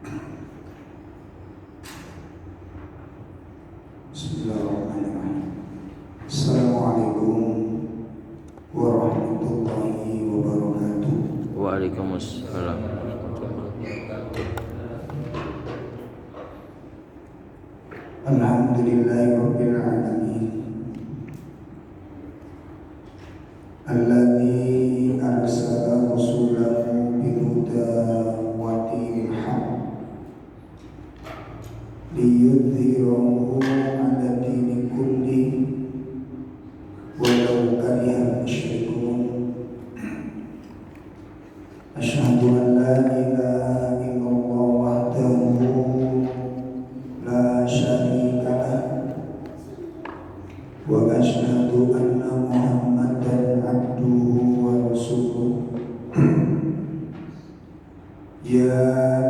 Bismillahirrahmanirrahim. Assalamualaikum warahmatullahi wabarakatuh. Waalaikumsalam. Alhamdulillahirabbil alamin. Alladzi arsala rasulahu bil huda wa dinil haqq liyudhhirahu 'ala dini kulli walau karihal musyrikun. Asyhadu an la ilaha illallah wahdahu la syarika lah wa asyhadu anna Muhammadan abduhu wa rasuluh. Ya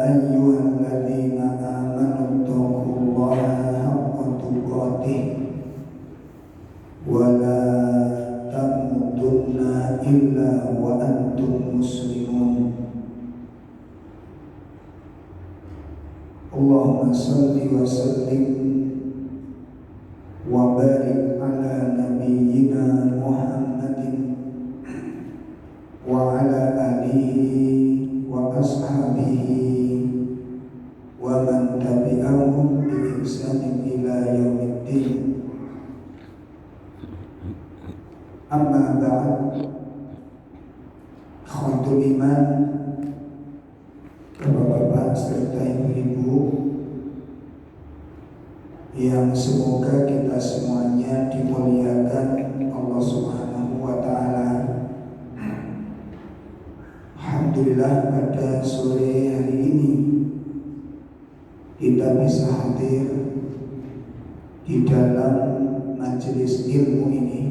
ayyuhalladzina amanu taqullaha haqqa tuqatih wa la tamutunna illa wa antum muslimun. Allahumma salli wa sallim wa barik ala nabiyyina Muhammadin wa ala alihi wa ashabihi wa man tabi'ahum bi ihsanin ila yaumiddin. Amma ba'd. Ikhwatul iman, bapak-bapak serta ibu-ibu yang semoga kita semuanya dimuliakan Allah Subhanahu wa ta'ala. Alhamdulillah, pada sore hari ini kita bisa hadir di dalam majelis ilmu ini.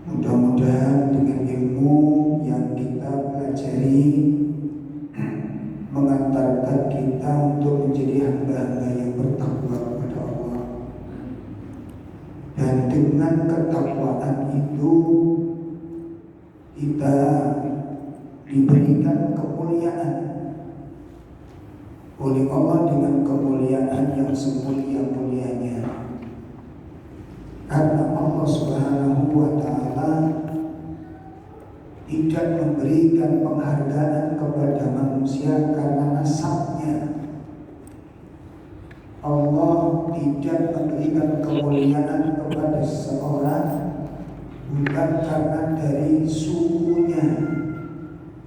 Mudah-mudahan dengan ilmu yang kita pelajari mengantarkan kita untuk menjadi hamba-hamba yang bertakwa kepada Allah, dan dengan ketakwaan itu kita diberikan kemuliaan oleh Allah, dengan kemuliaan yang semulia-mulianya, karena Allah Subhanahu wa ta'ala tidak memberikan penghargaan kepada manusia karena nasabnya. Allah tidak memberikan kemuliaan kepada seseorang bukan karena dari sukunya,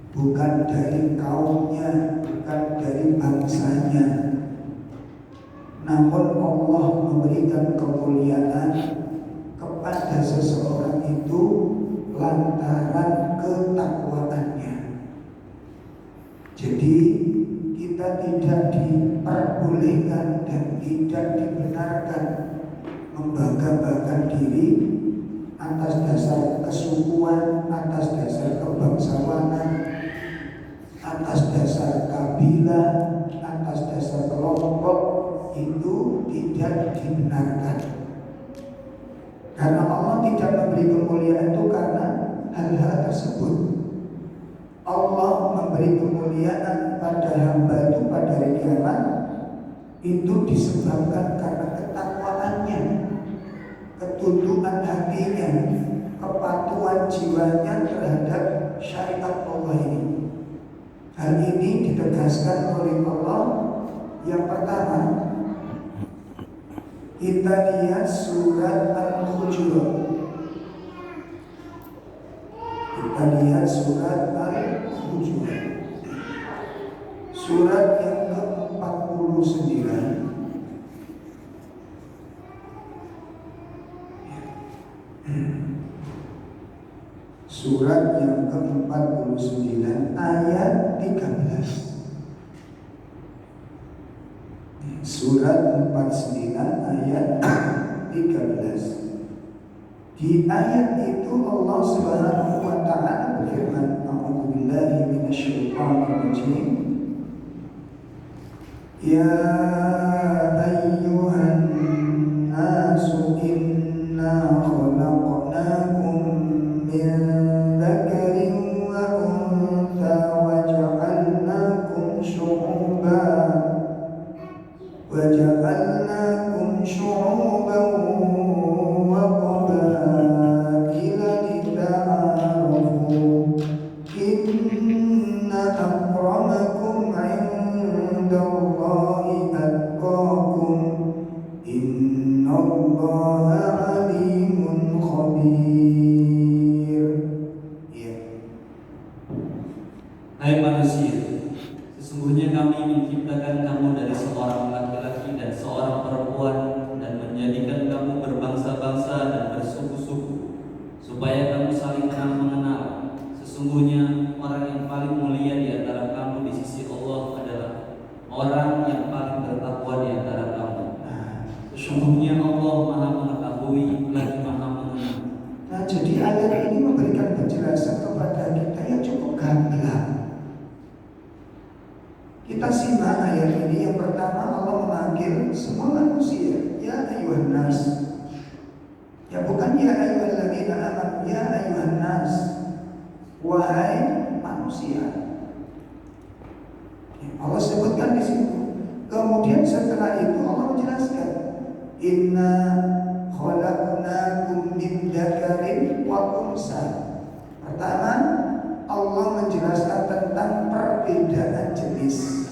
bukan dari kaumnya, bukan dari bangsanya. Namun Allah memberikan kemuliaan kepada seseorang itu lantaran ketakwaannya. Jadi kita tidak diperbolehkan dan tidak dibenarkan membangga-banggakan diri atas dasar kesukuan, atas dasar kebangsawanan, atas dasar kabilah, atas dasar kelompok. Itu tidak dibenarkan, karena Allah tidak memberi kemuliaan itu karena hal-hal tersebut. Allah memberi kemuliaan pada hamba itu pada hari kiamat itu disebabkan karena ketakwaannya, ketundukan hatinya, kepatuhan jiwanya terhadap syariat Allah ini. Hal ini ditegaskan oleh Allah. Yang pertama, kita lihat surat Al-Hujurat. Kita lihat surat Al-Hujurat, surat yang ke-49. Surat yang ke-49 ayat 13. Surat 49 ayat 13. Di ayat itu Allah Subhanahu wa ta'ala berfirman, A'udzubillahi minasyaitonir rajim. Ya ayyuhan nasu inna khalaqnakum min dzakarin wa untha wa ja'alnakum syu'uban Sesungguhnya kami menciptakan kamu dari seorang laki-laki dan seorang perempuan dan menjadikan kamu berbangsa-bangsa dan bersuku-suku supaya kamu saling mengenal. Sesungguhnya orang yang paling mulia di antara kamu di sisi Allah adalah orang yang paling bertakwa di antara kamu. Sesungguhnya Allah Maha mengetahui lagi Maha mengenal. Nah, jadi ayat ini memberikan penjelasan kepada kita yang cukup gamblang. Kita simak ayat ini. Yang pertama, Allah memanggil semua manusia, ya ayyuhan nas. Ya bukan ya ayyuhalladzina amanu, ya ayyuhan nas, wahai manusia. Allah sebutkan di situ. Kemudian setelah itu Allah menjelaskan, inna khalaqnakum min dzakarin wa unsa. Pertama, Allah menjelaskan tentang perbedaan jenis.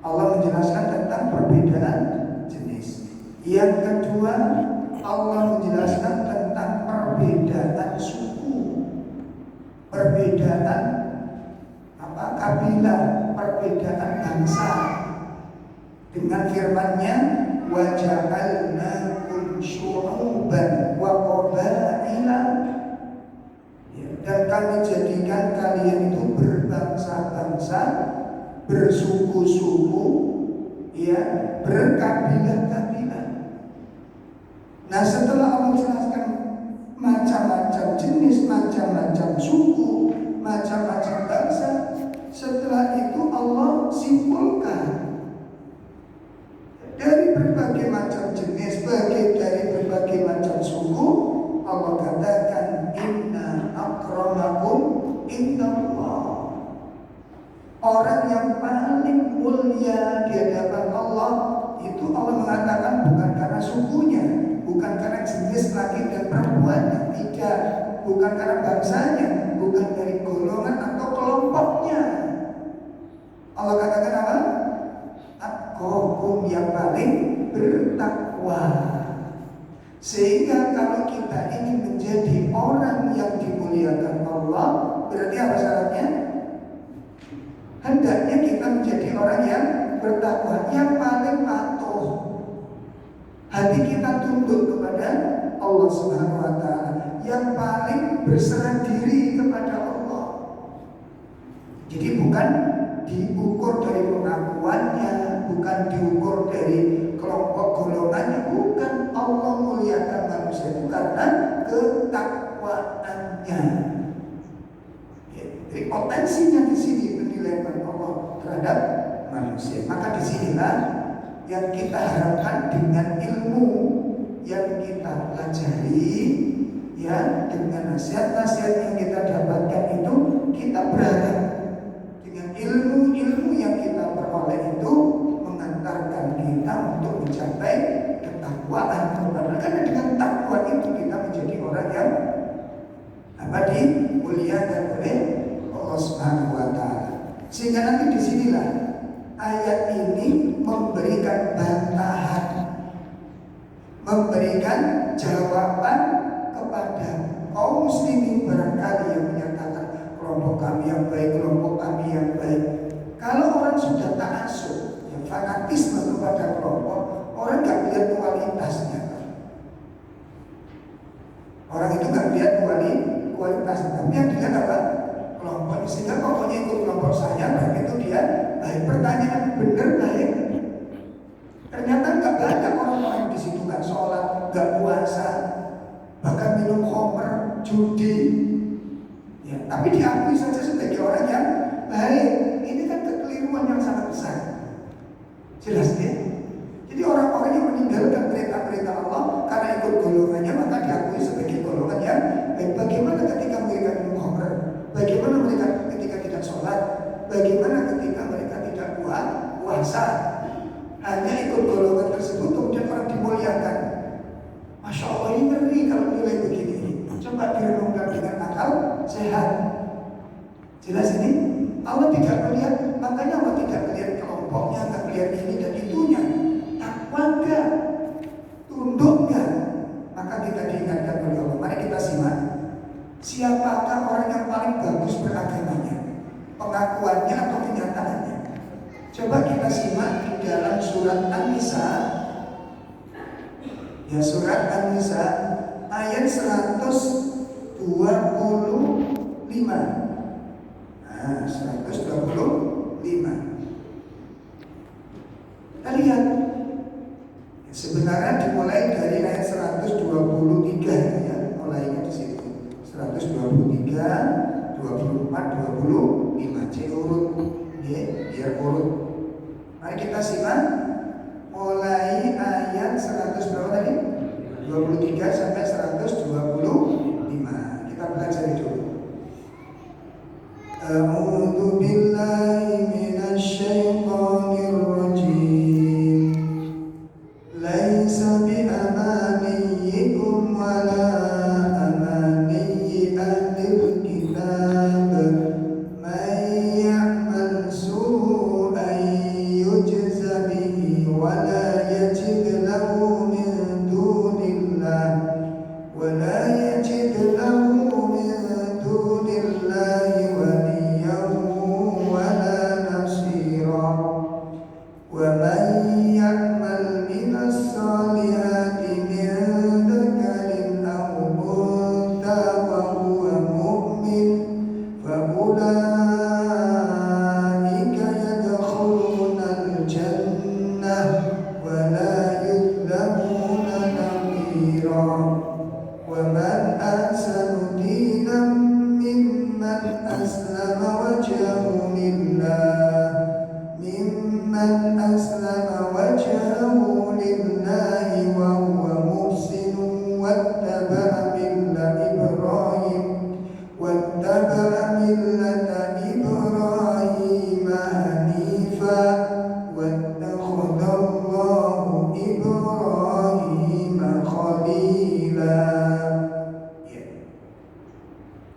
Allah menjelaskan tentang perbedaan jenis. Yang kedua, Allah menjelaskan tentang perbedaan suku, perbedaan kabilah, perbedaan bangsa. Dengan firman-Nya, wa ja'alnakum syu'uban wa qabaila. Dan kami jadikan kalian itu berbangsa-bangsa, bersuku-suku, ya, berkabilah-kabilah. Nah, setelah Allah jelaskan macam-macam jenis, macam-macam suku, macam-macam bangsa, setelah itu Allah simpulkan dari berbagai macam jenis, dari berbagai macam suku. Allah katakan, inna akramakum indallah. Orang yang paling mulia di hadapan Allah itu Allah mengatakan bukan karena sukunya, bukan karena jenis laki dan perempuan, tidak, bukan karena bangsanya, bukan dari golongan atau kelompoknya. Allah katakan apa? Atqakum, yang paling bertakwa. Sehingga kalau kita ingin menjadi orang yang dimuliakan Allah, berarti apa syaratnya? Hendaknya kita menjadi orang yang bertakwa, yang paling patuh. Hati kita tunduk kepada Allah Subhanahu wa Ta'ala, yang paling berserah diri kepada Allah. Jadi bukan diukur dari pengakuannya, bukan diukur dari kelompok golongannya, bukan. Allah muliakan manusia itu karena ketakwaannya. Jadi potensinya di sini penilaian Allah terhadap manusia. Maka disinilah yang kita harapkan dengan ilmu yang kita pelajari, ya, dengan nasihat-nasihat yang kita dapatkan itu, kita berharap dengan ilmu-ilmu yang kita peroleh itu mengantarkan kita untuk mencapai ketakwaan. Karena dengan takwa itu kita menjadi orang yang dimuliakan oleh Allah Subhanahu wa Ta'ala. Sehingga nanti disinilah ayat ini memberikan bantahan, memberikan jawaban kepada kaum muslimin barangkali yang menyatakan kelompok kami yang baik, kelompok kami yang baik. Kalau orang sudah ta'assub, yang fanatisme kepada kelompok, orang nggak lihat kualitasnya. Orang itu nggak lihat kualitasnya, tapi yang dilihat apa? Kelompoknya. Sehingga pokoknya ikut kelompok saya, baik itu dia baik. Pertanyaan benar baik. Ternyata nggak banyak orang-orang di situ nggak sholat, nggak puasa, bahkan minum khamr, judi. Ya, tapi diakui saja sebagai orang yang baik. Ini kan kekeliruan yang sangat besar. Jelas ya? Jadi orang-orang yang meninggalkan perintah-perintah Allah karena ikut golongannya, maka diakui sebagai golongan yang baik. Bagaimana ketika mereka minum khamr? Bagaimana mereka ketika tidak sholat? Bagaimana ketika mereka tidak puasa? Hanya ikut golongan tersebut kemudian orang dimuliakan. Masya Allah, ini ngeri kalau nilai begini. Coba direnungkan dengan akal sehat. Jelas ini? Allah tidak melihat, makanya Allah tidak melihat kelompoknya, tidak melihat ini dan itunya. Takwa enggak, tunduk enggak. Maka kita diingatkan oleh Allah. Mari kita simak. Siapakah orang yang paling bagus beragamanya? Pengakuannya atau kenyataannya? Coba kita simak di dalam surat An-Nisa. Ya, surat An-Nisa ayat 125. Nah, 125. Kita lihat. Sebenarnya dimulai dari ayat 123 ya, mulainya di situ. 123, 24, 25. Cek urut, ya, biar urut. Mari kita simak mulai ayat 100 berapa tadi? 23 sampai 125. Kita pelajari dulu. A'udzu billahi minasy syaithanir rajim. Laisa bi amaniyikum wala amaniyi ahlil kitab. Man ya'mal su'an yujza bihi wala yajid lahu min dunillah wala yajid lahu min dunillahi waliyan wala nasira. Wa man ya'mal minas salihati min dzakarin aw untha wa huwa mu'min fa ulaika yadkhulunal jannah wa la yuzlamuna naqira. Wa man ahsanu dinan mimman aslama wajhahu lillah mimman aslama wajhahu lillahi wa huwa muhsinun wattaba'a millata Ibrahim hanifa wattakhadallahu Ibrahim khalila. Ya.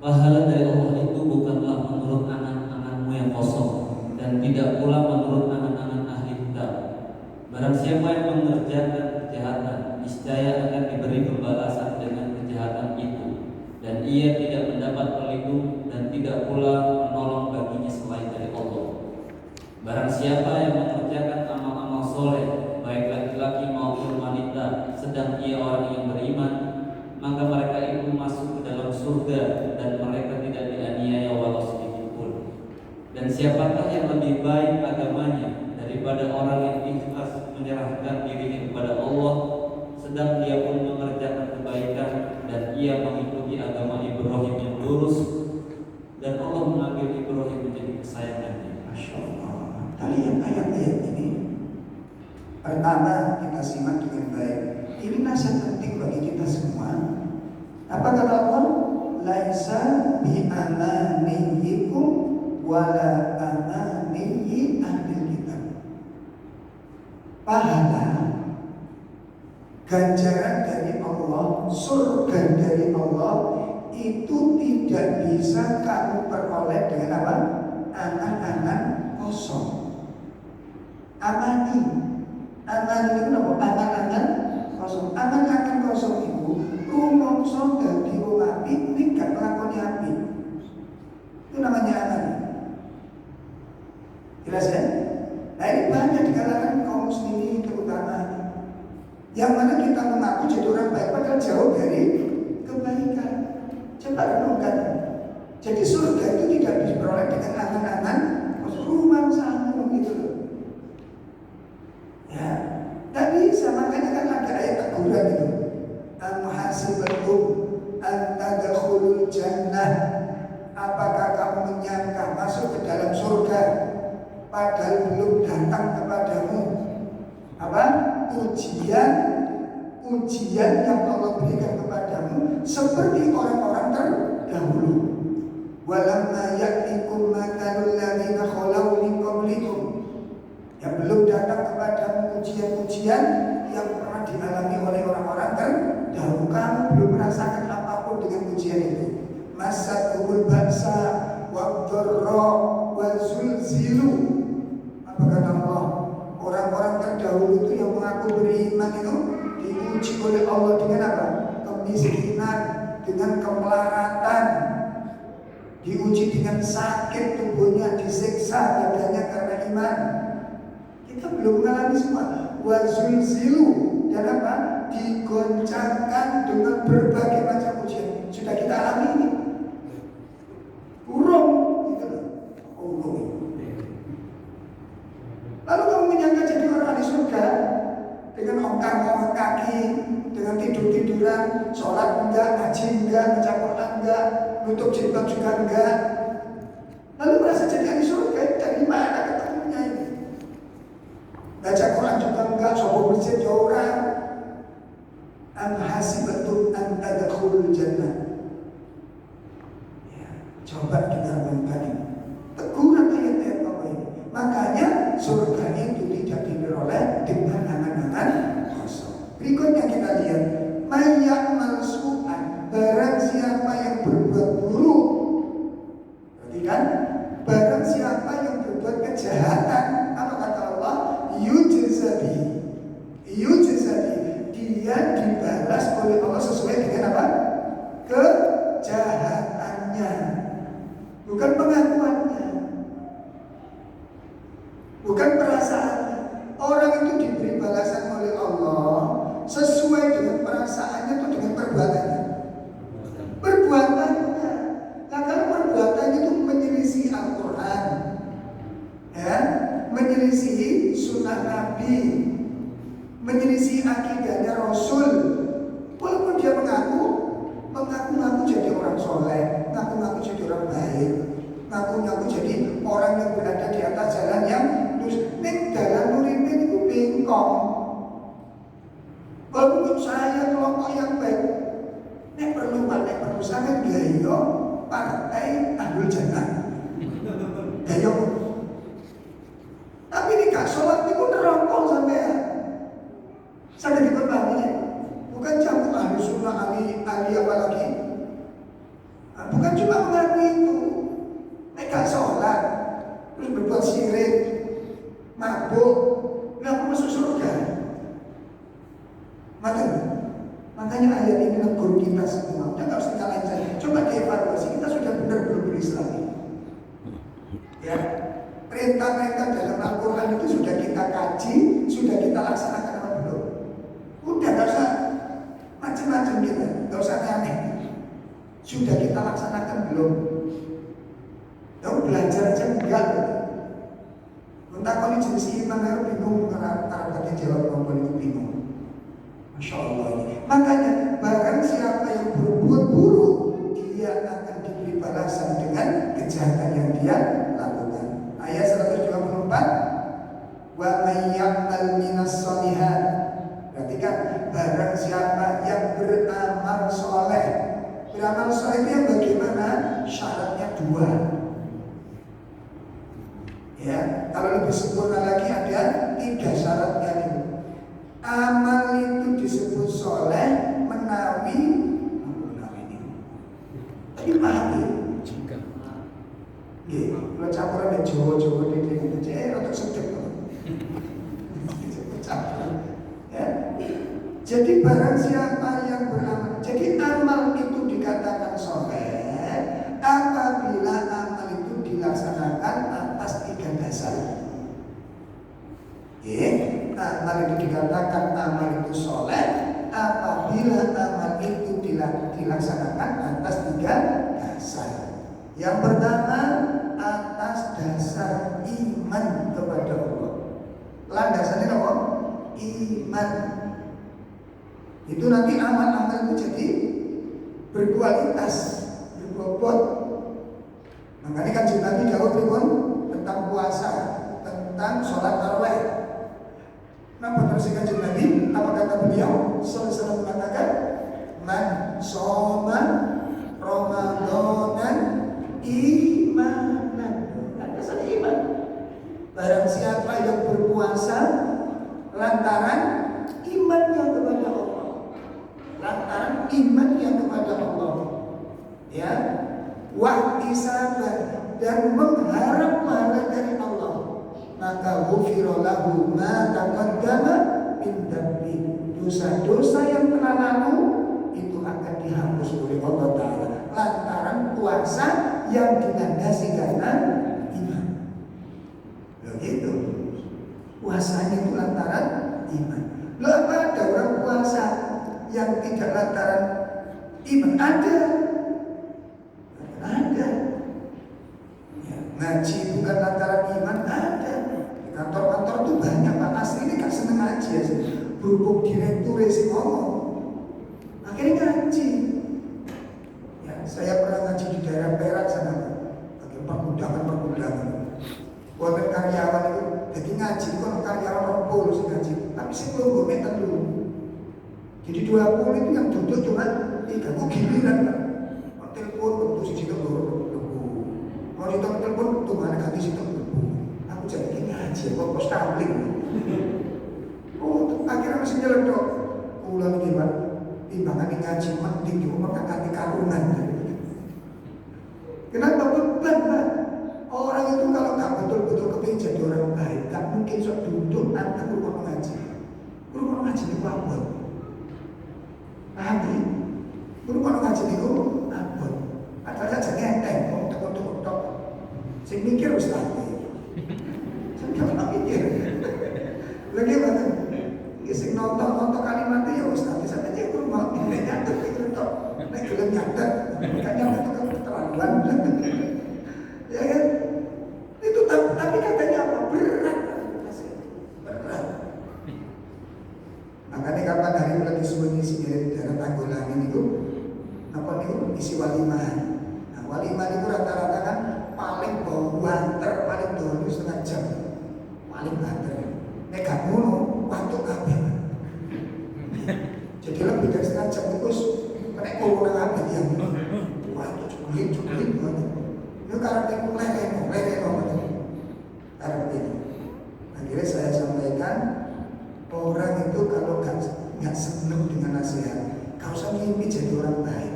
Pahala dari Allah itu bukanlah menurut angan-anganmu yang kosong, dan tidak pula menurut angan-angan ahli kitab. Barang siapa yang mengerjakan kejahatan, niscaya akan diberi pembalasan dengan kejahatan itu, dan ia tidak mendapat pelindung dan tidak pula menolong baginya selain dari Allah. Barang siapa yang mengerjakan amal-amal soleh, baik laki-laki maupun wanita, sedang ia orang yang beriman, maka mereka itu masuk ke dalam surga dan mereka tidak dianiaya walau sedikit pun. Dan siapakah yang lebih baik agamanya daripada orang yang ikhlas menyerahkan dirinya kepada Allah, sedang dia pun mengerjakan kebaikan dan ia mengikuti agama Ibrahim yang lurus, dan Allah mengambil Ibrahim menjadi kesayangannya. Masya Allah. Kita lihat ayat-ayat ini. Pertama, kita simak dengan baik. Ini nasihat penting bagi kita semua. Apa kata Allah? Laisa bi amaniyikum wala amaniyi ahlil kitab. Pahala, ganjaran dari Allah, surga dari Allah itu tidak bisa kamu peroleh dengan apa? Angan-angan kosong. Amani itu apa? Angan-angan kosong. Angan-angan kosong itu rumongso dadi wong apik ning gak nglakoni apik. Itu namanya amani. Jelas ya? Nah, ini banyak di kalangan kaum muslimin terutama, yang mana kita mengaku jadi orang baik padahal jauh dari kebaikan. Coba renungkan. Jadi surga itu tidak diperoleh dengan angan-angan rumah samu gitu loh. Ya, tak bisa. Makanya kan ada ayat teguran itu. Am hasibatum an tadkhulul jannah. Apakah kamu menyangka masuk ke dalam surga padahal belum datang kepadamu apa? Ujian yang Allah berikan kepadamu seperti orang-orang terdahulu. Walamma ya'tikum matalul ladzina khalau min qablikum. Yang belum datang kepadamu ujian-ujian yang pernah dialami oleh orang-orang terdahulu. Kamu belum merasakan apapun dengan ujian itu. Masatul ba'sa wa dharra wa zulzilu. Apa kata Allah? Orang-orang terdahulu itu yang mengaku beriman itu diuji oleh Allah dengan apa? Kemiskinan, dengan kemelaratan, diuji dengan sakit tubuhnya, disiksa badannya karena iman, wa zulzilu, dan apa? Digoncangkan dengan berbagai macam ujian. Sudah kita alami ini. Urung gitu loh. Urung. Lalu kamu menyangka jadi orang ahli surga dengan ongkang-ongkang kaki, dengan tidur-tiduran, sholat enggak, ngaji enggak, baca Quran enggak, nutup jilbab juga enggak. Lalu merasa jadi ahli surga, dari mana ketemunya ini? Baca Quran juga enggak, sobo masjid ya orang. Am hasibatum an tadkhulul jannah. Ya, coba kita renungkan ini. Teguran ayat-ayat Allah ini. Makanya surga itu tidak diperoleh dengan angan-angan kosong. Berikutnya kita lihat, mayyamal su'an, barang siapa yang berbuat buruk. Perhatikan, barang siapa yang berbuat kejahatan, apa kata Allah? Yujzabi, dia dibalas oleh Allah sesuai dengan apa? Kejahatannya, bukan pengakuannya, bukan perasaannya. Orang itu diberi balasan oleh Allah sesuai dengan perasaannya atau dengan perbuatannya. Perbuatannya. Nah, kalau perbuatannya itu menyelisih Al-Quran, ya, menyelisih sunnah Nabi, menyelisih akidahnya Rasul, walaupun dia mengaku jadi orang soleh, ngaku jadi orang baik, ngaku jadi orang yang berada di atas jalan yang lurus. Nek dalam nuripe itu bengkok. Walaupun saya kelompok yang baik, nek perlu sangat gaya partai Ahlul Jannah, gaya. Tapi ini gak sholat itu nerongkol sampai sampai diperbanyak. Bukan jamu ahli sunnah, ahli apa lagi. Nah, bukan cuma mengaku itu. Nek gak sholat, terus berbuat syirik, mabuk, nggak masuk surga. Makanya ayat ini menegur kita semua. Udah gak usah nyalain saya. Coba dievaluasi, kita sudah benar belum berislam ini. Ya, perintah-perintah dalam Al-Quran itu sudah kita kaji, sudah kita laksanakan apa belum? Udah, gak usah macam-macam kita, gak usah aneh. Sudah kita laksanakan belum? Kamu belajar aja enggak. Entah kalau jenis iman aku bingung karena tadi jawab ngomong itu bingung. Masya Allah ini. Makanya barang siapa yang berbuat buruk, dia akan diberi balasan dengan kejahatan yang dia lakukan. Ayat 124, wa may ya'mal minas shalihat. Perhatikan, barang siapa yang beramal soleh. Beramal soleh itu yang bagaimana? Syaratnya 2. Ya, kalau lebih sempurna lagi ada 3 syaratnya itu. Amal itu disebut soleh menawi ini. Tapi paham ya? Kalau campuran ada Jawa-Jawa di daerah atau sedek. Ya. Jadi barang siapa yang beramal, jadi amal itu dikatakan soleh apabila amal itu dilaksanakan atas 3 dasar. Amal itu dikatakan amal itu soleh apabila amal itu dilaksanakan atas 3 dasar. Yang pertama, atas dasar iman kepada Allah. Landasannya apa? Iman. Itu nanti amal-amal itu jadi berkualitas, berbobot. Makanya kan Nabi jauh pripun tentang puasa, tentang sholat tarawih. Nah, terus kanjeng Nabi, apa kata beliau? Selalu mengatakan, man shoma Ramadanan imanan. Dasar iman. Barang siapa yang berpuasa lantaran imannya kepada Allah, lantaran imannya kepada Allah, ya, wahtisaban, dan mengharap pahala dari Allah, maka ghufira lahu ma taqaddama min dzambi. Dosa-dosa yang telah lalu itu akan dihapus oleh Allah Ta'ala lantaran puasa yang dilandasi karena iman. Begitu. Puasanya itu lantaran iman. Loh, apa ada orang puasa yang tidak lantaran iman? Ada. Ya, ngaji bukan lantaran iman, ada. Di kantor-kantor tuh banyak Pak, asli ini gak seneng ngaji ya. Berhubung direktur sih ngomong, akhirnya ngaji. Ya, saya pernah ngaji di daerah Perak sana, bagi pergudangan. Buat karyawan itu, jadi ngaji kalau karyawan rompol sih ngaji, tapi sih belum gue meter dulu. Jadi 20 itu yang duduk cuma 3 giliran Pak. Mau telepon waktu si situ mau telepon tuh mana ganti situ. Aku jadi ngaji, kok postabling. Oh, akhirnya masih nyeletuk. Ulang gimana? Timbangan ngaji mending di rumah ganti karungan. Kenapa beban Pak? Orang itu kalau nggak betul-betul kepingin jadi orang baik, nggak mungkin sok duduk antara rumah ngaji. Rumah ngaji itu apa? Paham ya? Rumah ngaji itu apa? Padahal saja ngenteng, untuk. Saya mikir Ustaz. Saya nggak pernah mikir. Lagi mana? Isi nonton kalimatnya ya Ustaz. Bisa aja rumah ini nyatet itu toh. Nek gelem nyatet, kayaknya itu keterlaluan. Ya kan? Itu tapi katanya apa? Berat. Makanya kapan hari lagi semuanya isi dari daerah Tanggulangan itu apa nih? Isi walimah. Nah, walimah itu rata-rata kan paling banter, paling dulu setengah jam, paling banter. Nek gak ngono, waktu kabeh. Jadi lebih dari setengah jam itu nek corona kabeh yang waktu cukup banget. Itu karena lele karena ini. Akhirnya saya sampaikan, orang itu kalau nggak senang dengan nasihat, kau usah mimpi jadi orang baik.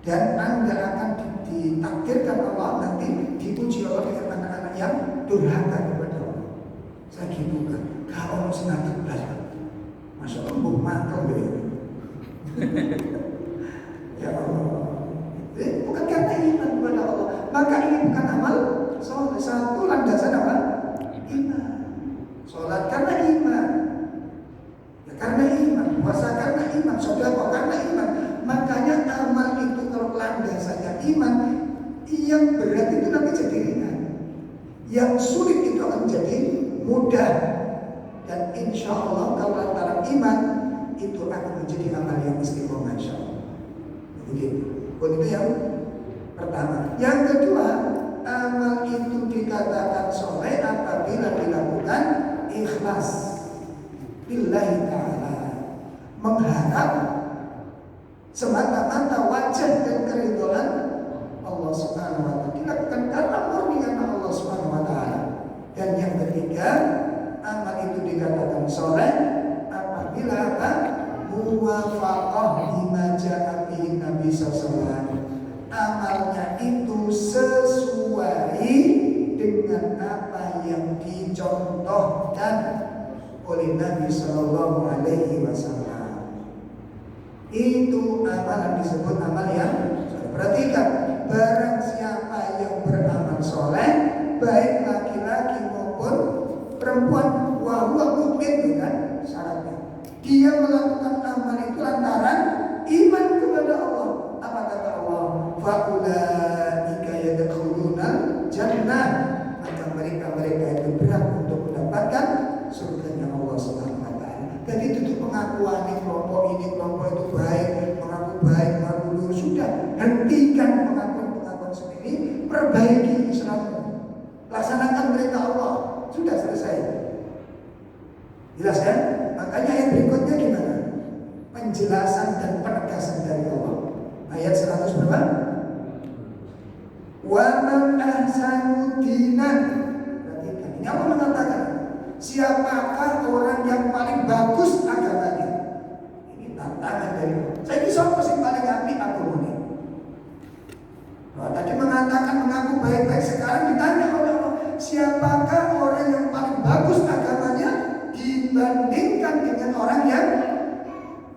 Dan Anda akan ditakdirkan Allah nanti dipuji Allah dengan anak-anak yang durhaka kepada Allah. Saya gitu kan, kalau masih nanti belas, masya Allah mau makan deh. Ya Allah. Bukan karena iman kepada Allah, maka ini bukan amal sholat. Satu landasan apa? Iman. Sholat karena iman, ya karena iman. Puasa karena iman, sedekah karena iman. Makanya amal itu kalau landasannya iman, yang berat itu nanti jadi ringan, yang sulit itu akan menjadi mudah. Dan insya Allah kalau lantaran iman itu akan menjadi amal yang istiqomah insya Allah. Begitu. Itu yang pertama. Yang kedua, amal itu dikatakan soleh apabila dilakukan ikhlas billahi ta'ala, mengharap semata-mata wajah dan keridhaan Allah subhanahu wa ta'ala, dilakukan karena murni karena Allah subhanahu wa ta'ala. Dan yang ketiga, amal itu dikatakan soleh apabila muwafaqah bima ja'a bihi Nabi sallallahu. Amalnya itu sesuai dengan apa yang dicontohkan oleh Nabi sallallahu alaihi wasallam. Itu amal yang disebut amal yang soleh. Perhatikan, barang siapa yang beramal soleh, baik laki-laki maupun perempuan, wa huwa mukmin dengan syaratnya. Dia melakukan amal itu lantaran iman kepada Allah. Apa kata Allah? Fa'ulaika yadkhulunal jannah. Maka mereka itu berhak untuk mendapatkan surganya Allah Subhanahu wa taala. Jadi itu pengakuan kelompok ini kelompok itu baik, mengaku lurus, sudah hentikan pengakuan sendiri, perbaiki Islammu. Laksanakan perintah Allah, sudah selesai. Jelas kan? Makanya yang berikutnya gimana? Penjelasan dan penegasan dari Allah. Ayat 100 berapa? Wa man ahsanu dinan. Perhatikan, ini apa mengatakan? Siapakah orang yang paling bagus agamanya? Ini tantangan dari Allah. Saya bisa pasti paling apik agamanya. Tadi mengatakan mengaku baik-baik, sekarang ditanya oleh Allah, siapakah orang yang paling bagus agamanya dibandingkan dengan orang yang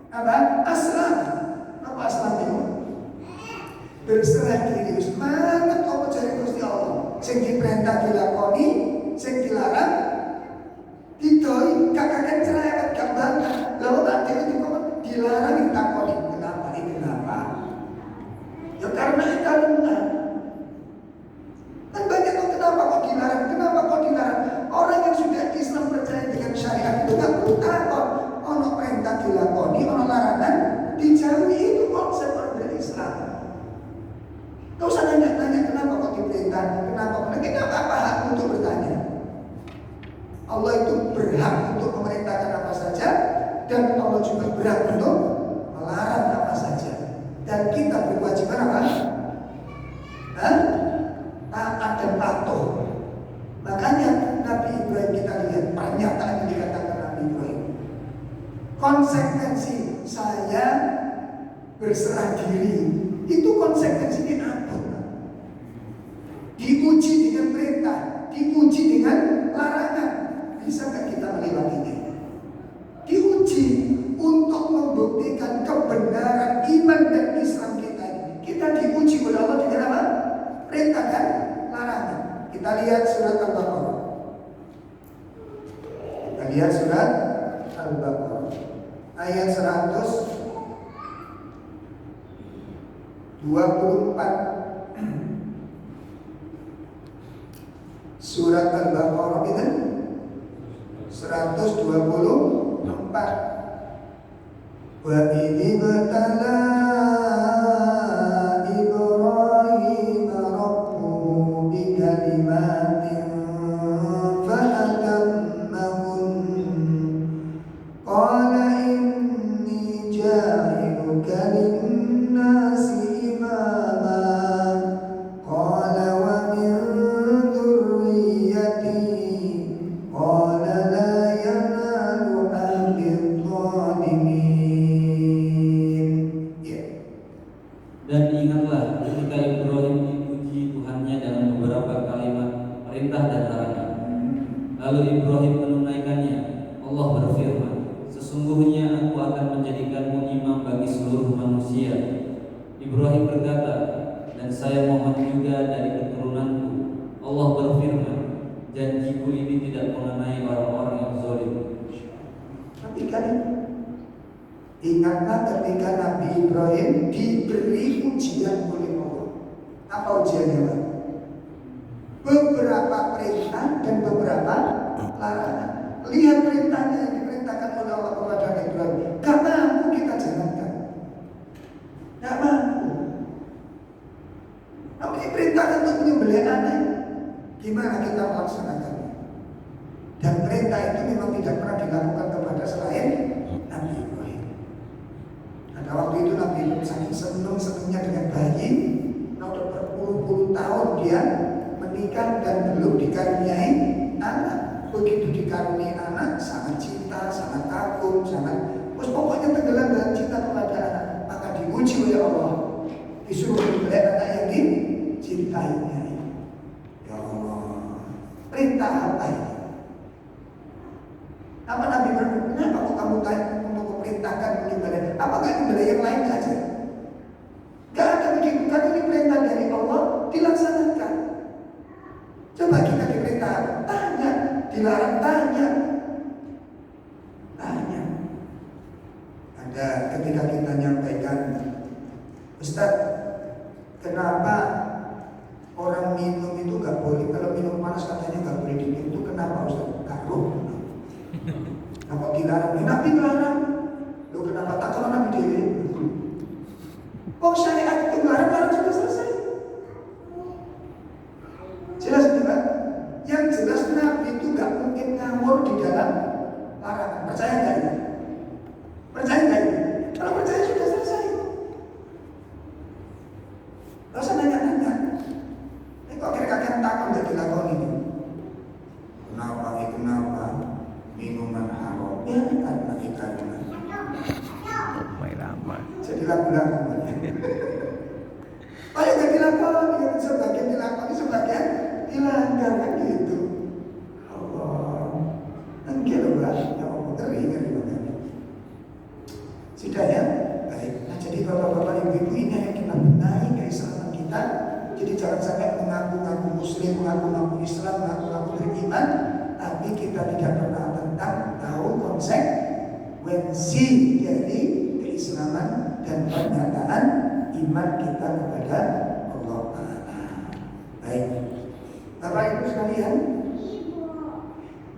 apa? Aslam. Apa aslam itu? Berserah diri, semangat apa cari Gusti Allah. Sing diperintah dilakoni, sing dilarang didoi, kakak cerai. Allah itu berhak untuk memerintahkan apa saja, dan Allah juga berhak untuk melarang apa saja. Dan kita berkewajiban apa? Taat dan patuh. Makanya Nabi Ibrahim, kita lihat pernyataan yang dikatakan Nabi Ibrahim. Konsekuensi saya berserah diri, itu konsekuensinya apa? Diuji dengan perintah, diuji dengan larangan. Bisa nggak kita melewatinya? Diuji untuk membuktikan kebenaran iman dan Islam kita. Kita diuji oleh Allah dengan apa? Perintah dan larangan. Kita lihat surat Al-Baqarah. Kita lihat surat Al-Baqarah ayat 124. Surat Al-Baqarah itu 124. Wa idh batala Ibrahim rabbuhu bi kalimatin fa atammahun qala inni ja'iluka lin-nasi imama qala wa min dhurriyyati qala la yanalu ahdi adh-dhalimin. Dan ingatlah ketika Ibrahim dipuji Tuhannya dengan beberapa kalimat perintah dan larangan. Lalu Ibrahim menunaikannya. Allah berfirman, sesungguhnya aku akan menjadikanmu imam bagi seluruh manusia. Ibrahim berkata, dan saya mohon juga dari keturunanku. Allah berfirman, janjiku ini tidak mengenai orang-orang yang zalim. Perhatikan, ingatlah ketika Nabi Ibrahim diberi ujian oleh Allah. Apa ujiannya, Pak? Beberapa perintah dan beberapa larangan. Lihat perintahnya yang diperintahkan oleh Allah kepada Nabi Ibrahim. Gak mampu kita jalankan. Gak mampu. Namun diperintahkan untuk menyembelih anak. Gimana kita melaksanakannya? Dan perintah itu memang tidak pernah dilakukan kepada selain Nabi Ibrahim. Pada waktu itu Nabi Ibrahim saking senangnya dengan bayi, sudah berpuluh-puluh tahun dia menikah dan belum dikaruniai anak. Begitu dikaruniai anak, sangat cinta, sangat kagum, pokoknya tenggelam dalam cinta kepada anak. Maka diuji oleh Allah, disuruh menyembelih anak yang dicintainya. Ya Allah, perintah apa ini? Apa Nabi berkata, kenapa kok kamu tanya untuk memerintahkan menyembelih? Apakah menyembelih yang lain saja? Gak ada begitu. Kan ini perintah dari Allah, dilaksanakan. Coba kita diperintah, tanya. Dilarang, tanya. Ada ketika kita nyampaikan, Ustaz, kenapa orang minum itu gak boleh? Kalau minum panas katanya gak boleh diminum. Itu kenapa, Ustaz? Karuh. Kenapa dilarang? Nabi melarang. Loh kenapa tak kalau Nabi dewi? Oh syariat itu larang sudah selesai. Jelas tidak? Yang jelas Nabi itu gak mungkin ngawur di dalam larangan. Percaya gak ini? Percaya gak ini? Kalau percaya sudah selesai. Gak usah nanya-nanya. Ini kok kira-kira takut gak dilakoni ini? Kenapa? Minuman haram. Ya karena kita jadi lagu-lagu. Oh ya gak dilakoni, sebagian dilakoni, sebagian dilanggar kan gitu. Allah, enggak loh lah, ya Allah ngeri banget. Sudah ya, baik. Nah jadi bapak-bapak ibu-ibu ini yang kita benahi keislaman kita. Jadi jangan sampai mengaku-ngaku Muslim, mengaku-ngaku Islam, mengaku-ngaku beriman, tapi kita tidak pernah tahu konsekuensi dari keislaman dan pernyataan iman kita kepada Allah Ta'ala. Baik, Bapak Ibu sekalian,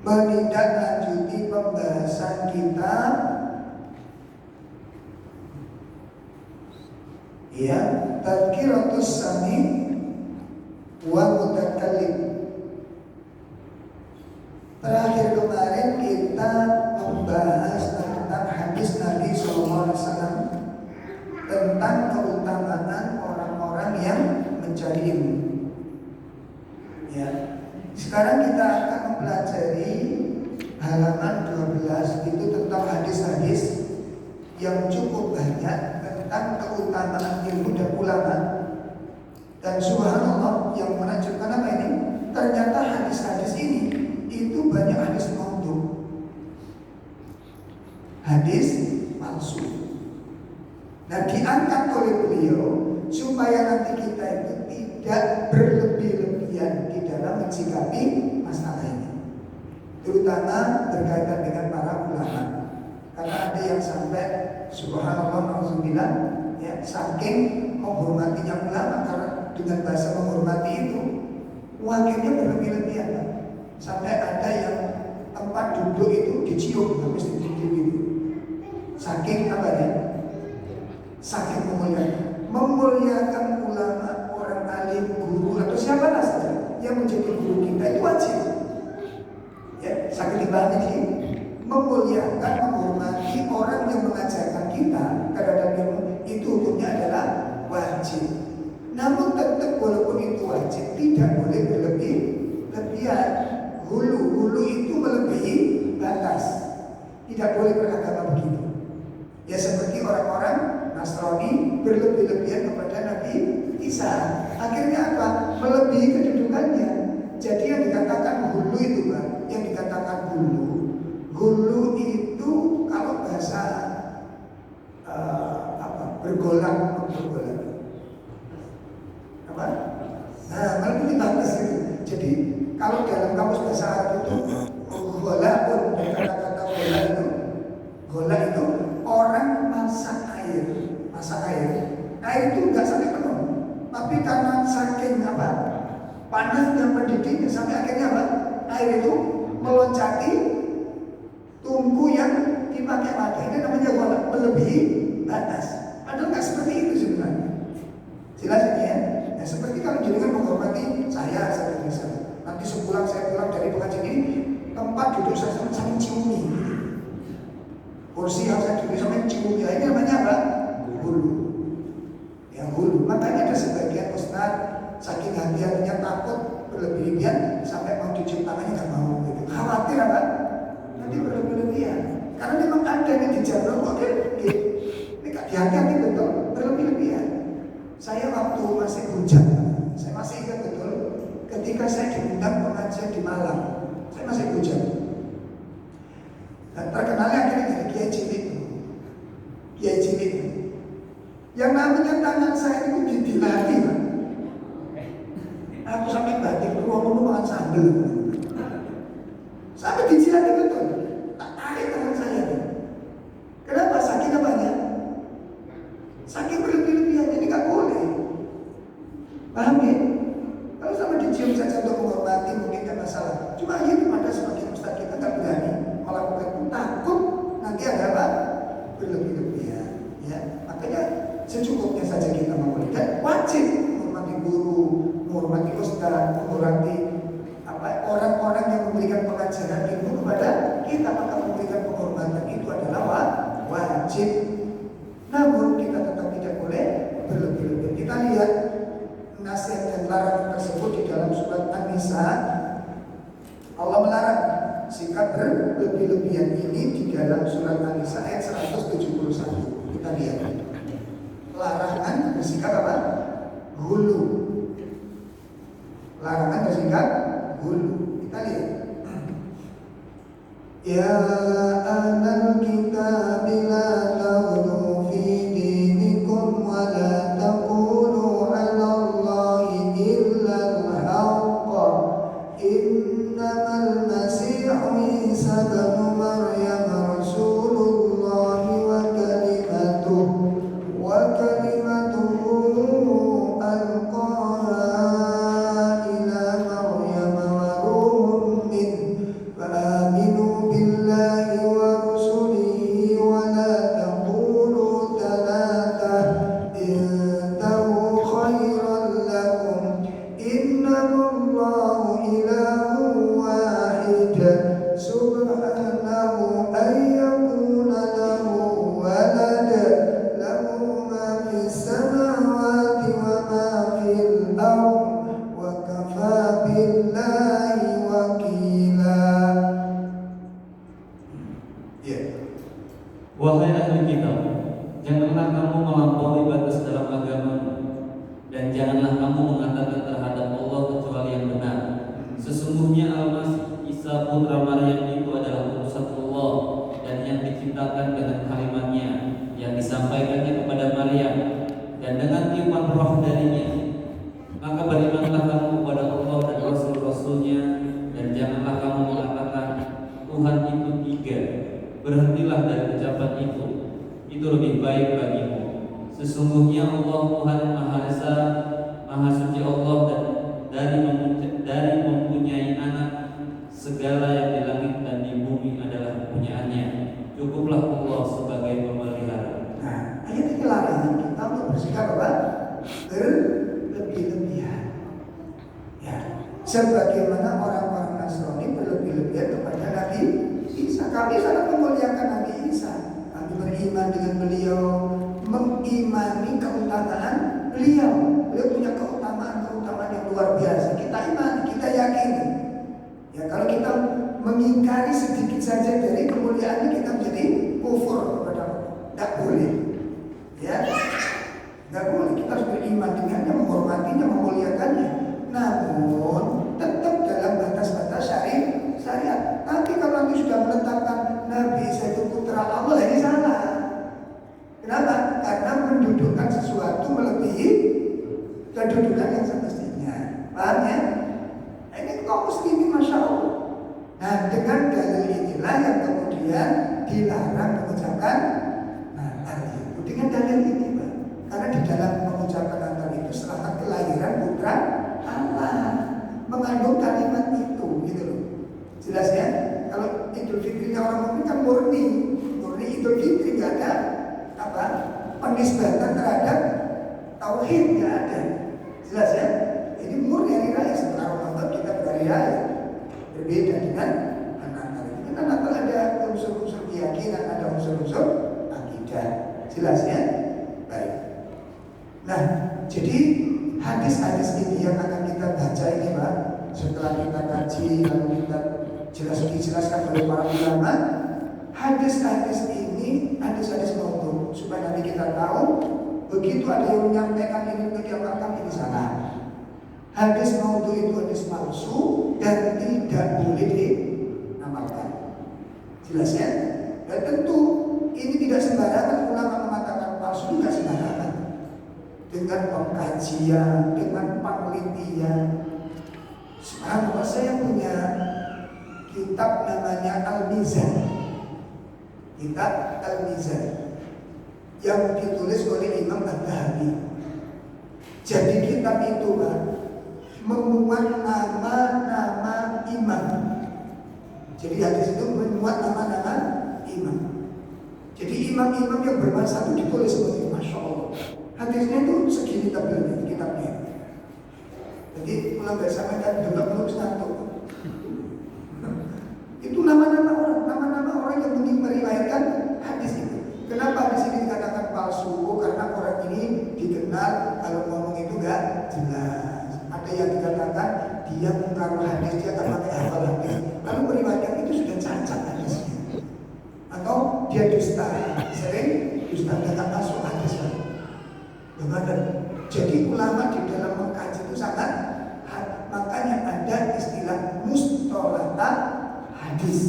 menindaklanjuti pembahasan kita ya, tadhkiratus sami wa mutakallim. Terakhir kemarin SAW tentang keutamaan orang-orang yang mencari ilmu. Ya. Sekarang kita akan mempelajari halaman 12 itu tentang hadis-hadis yang cukup banyak tentang keutamaan ilmu dan ulama. Dan subhanallah yang menakjubkan apa ini? Ternyata hadis-hadis ini itu banyak hadis maudhu, hadis palsu. Nah, diangkat oleh beliau supaya nanti kita itu tidak berlebih-lebihan di dalam mensikapi masalah ini, terutama berkaitan dengan para ulama. Karena ada yang sampai subhanallah na'udzubillah, ya, saking menghormatinya ulama, karena dengan bahasa menghormati itu wakilnya berlebih-lebihan, Pak. Sampai ada yang tempat duduk itu dicium, habis duduk itu. Saking apa ya? Saking memuliakan ulama, orang alim, guru atau siapa saja yang menjadi guru kita itu wajib. Ya, saking dibahas ini memuliakan, menghormati orang yang mengajarkan kita terhadap ilmu itu hukumnya adalah wajib. Namun tetap walaupun itu wajib tidak boleh berlebih-lebihan. Hulu itu melebihi batas. Tidak boleh beragama begitu. Ya seperti orang-orang Nasrani berlebih-lebihan kepada Nabi Isa. Akhirnya apa? Melebihi kedudukannya. Jadi yang dikatakan hulu itu, Pak, yang dikatakan hulu itu kalau bahasa bergolak. Apa? Nah, melebihi batas itu. Jadi kalau dalam kamus bahasa Arab itu gola pun kata-kata gola itu orang masak air. Air itu nggak sampai penuh, tapi karena saking apa panasnya mendidihnya sampai akhirnya apa air itu meloncati tungku yang dipakai. Ini namanya gola, melebihi batas. Padahal nggak seperti itu sebenarnya. Jelas ini ya. Nah, seperti kalau jenengan menghormati saya biasa. Nanti sepulang saya pulang dari pengajian ini, tempat duduk saya sampai ciumi. Kursi yang saya duduk sampai ciumi. Ini namanya apa? Hulu. Ya hulu. Makanya ada sebagian ustaz saking hati-hatinya takut berlebih-lebihan sampai mau dicuci tangannya nggak mau gitu. Khawatir apa? Nanti berlebih-lebihan. Karena memang ada yang dijaga kok ini gak hati-hati betul berlebih-lebihan. Saya waktu masih hujan, saya masih ingat betul ketika saya diundang pengajian di Malang, saya masih hujan. Dan terkenalnya akhirnya dari Kiai Cilik. Yang namanya tangan saya itu dilatih, Pak. Aku sampai batik dulu makan sambel. Sampai dijilat betul. Tak tarik tangan saya. Kenapa? Saking apanya? Saking berlebih-lebihan, jadi nggak boleh. Paham ya? Kalau sama dicium saja untuk menghormati mungkin tidak masalah. Cuma ini pada sebagian ustaz kita nggak berani melakukan itu, takut nanti ada apa? Berlebih-lebihan. Ya, makanya secukupnya saja kita memuliakan. Wajib menghormati guru, menghormati ustaz, menghormati orang-orang yang memberikan pengajaran ilmu kepada kita, maka memberikan penghormatan itu adalah wajib. Namun kita tetap tidak boleh berlebih-lebihan. Kita lihat nasihat dan larangan tersebut di dalam surat An-Nisa. Allah melarang sikap berlebih-lebihan ini di dalam surat An-Nisa ayat 171. Kita lihat. Larangan bersikap apa? Hulu. Larangan bersikap hulu. Kita lihat. Ya ahlal kitab la taghlu fi dinikum wa la taqulu 'ala Allahi illa al-haqq. Innamal masihu Isa ibn Maryam rasulullah wa kalimatuhu alqaha ila Maryam wa ruhun min. فآمنوا بالله Wahai ahli kitab, janganlah kamu melampaui batas dalam agamamu, dan janganlah kamu mengatakan terhadap Allah kecuali yang benar. Sesungguhnya Al-Masih Isa putra Maryam itu adalah utusan Allah dan yang diciptakan dengan kalimatnya yang disampaikannya kepada Maryam dan dengan tiupan roh darinya. Maka berimanlah kamu kepada Allah dan Rasul-Rasulnya, dan janganlah kamu mengatakan Tuhan itu tiga. Berhentilah dari ucapan itu lebih baik bagimu. Sesungguhnya Allah Tuhan Maha Esa, Maha Suci Allah, dan dari mempunyai anak, segala yang di langit dan di bumi adalah kepunyaannya. Cukuplah Allah sebagai pemelihara. Nah, ayat ini larangan kita untuk bersikap apa? Berlebih-lebihan. Ya, sebagaimana orang-orang Nasrani berlebih-lebihan kepada Nabi Isa. Kami sangat memuliakan Nabi Isa. Kami beriman dengan beliau, mengimani keutamaan beliau. Beliau punya keutamaan yang luar biasa. Kita imani, kita yakini. Ya, kalau kita mengingkari sedikit saja dari kemuliaan ini, kita menjadi kufur kepada Allah. Tidak boleh. Ya, tidak boleh. Kita harus beriman dengannya, menghormatinya, memuliakannya. Namun tetap dalam batas-batas syariat. Tapi kalau nanti sudah menetapkan Nabi Isa itu putra Allah, ini salah. Kenapa? Karena mendudukkan sesuatu melebihi kedudukan yang semestinya. Paham ya? Nah, ini kaum muslimin, masya Allah. Nah, dengan dalil inilah yang kemudian dilarang mengucapkan Natal itu. Dengan dalil ini, Pak. Karena di dalam mengucapkan Natal itu selamat kelahiran putra Allah, mengandung kalimat itu, gitu loh. Jelas ya? Kalau Idul Fitrinya orang mukmin kan murni Idul Fitri, nggak ada apa penisbatan terhadap tauhid, nggak ada. Jelas ya? Ini murni hari raya. Setelah Ramadan kita berhari raya, berbeda dengan Natal. Karena Natal ada unsur-unsur keyakinan, ada unsur-unsur akidah. Jelas ya? Baik. Nah, jadi hadis-hadis ini yang akan kita baca ini, Pak. Setelah kita kaji, lalu kita dijelaskan oleh para ulama, hadis-hadis ini hadis-hadis maudhu, supaya nanti kita tahu begitu ada yang menyampaikan ini untuk diamalkan, ini salah. Hadis maudhu itu hadis palsu dan tidak boleh diamalkan. Jelas ya? Dan tentu ini tidak sembarangan ulama mengatakan palsu, tidak sembarangan. Dengan pengkajian, dengan penelitian. Sekarang saya punya kitab namanya Al-Mizan. Kitab Al-Mizan yang ditulis oleh Imam Ad-Dhahabi. Jadi kitab itu, Pak, memuat nama-nama imam. Jadi hadis itu memuat nama-nama imam. Jadi imam-imam yang bermasa itu ditulis seperti Masya Allah. Hadisnya itu segini tebalnya kitabnya. Jadi pulang dari sana kan belum satu. Itu nama-nama orang yang mungkin meriwayatkan hadis itu. Kenapa di sini dikatakan palsu? Karena orang ini dikenal kalau ngomong itu enggak jelas. Ada yang dikatakan dia mengkaru hadis, dia tak pakai hafal hadis. Lalu meriwayatkan itu sudah cacat hadisnya. Atau dia dusta, sering dusta, tak masuk hadis. Bagaimana? Jadi ulama di dalam mengkaji itu sangat, makanya ada istilah mustolahat hadis.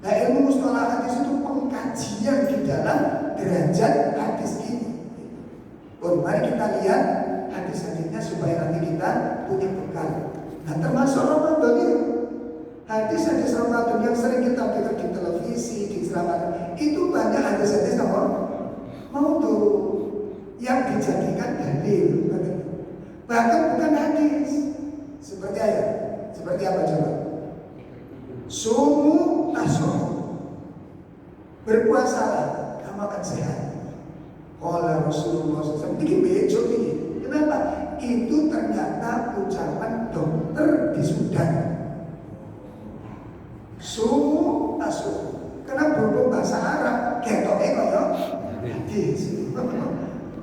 Nah, ilmu mustolahat hadis itu pengkajian di dalam derajat hadis ini. Mari kita lihat hadis-hadisnya supaya nanti kita punya bekal. Nah, termasuk Ramadan itu, hadis-hadis Ramadan yang sering kita dengar di televisi, di ceramah, itu banyak hadis-hadis maudhu yang dijadikan dalil. Bahkan bukan hadis. Seperti ayat. Seperti apa coba? Sumu tasumu. Berpuasalah, kamu akan sehat. Qala Rasulullah SAW. Bikin bejo ini. Kenapa? Itu ternyata ucapan dokter di Sudan. Sumu tasumu. Karena berhubung bahasa Arab, ketoknya kaya hadis.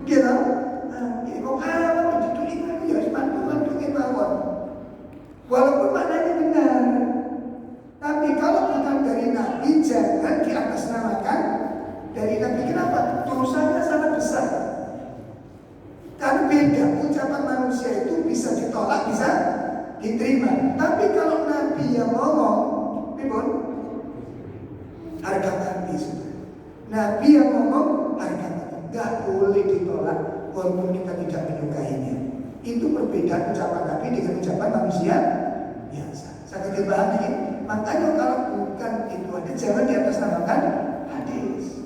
Gitu, kok haram itu iman ya mantu iman. Walaupun maknanya benar, tapi kalau bukan dari Nabi jangan diatasnamakan bisa ditolak, bisa diterima. Tapi kalau Nabi yang ngomong, harga mati sudah. Nabi yang ngomong harga mati, nggak boleh ditolak walaupun kita tidak menyukainya. Itu perbedaan ucapan Nabi dengan ucapan manusia biasa. Sangat dipahami. Makanya kalau bukan itu hadis, jangan di atas namakan hadis.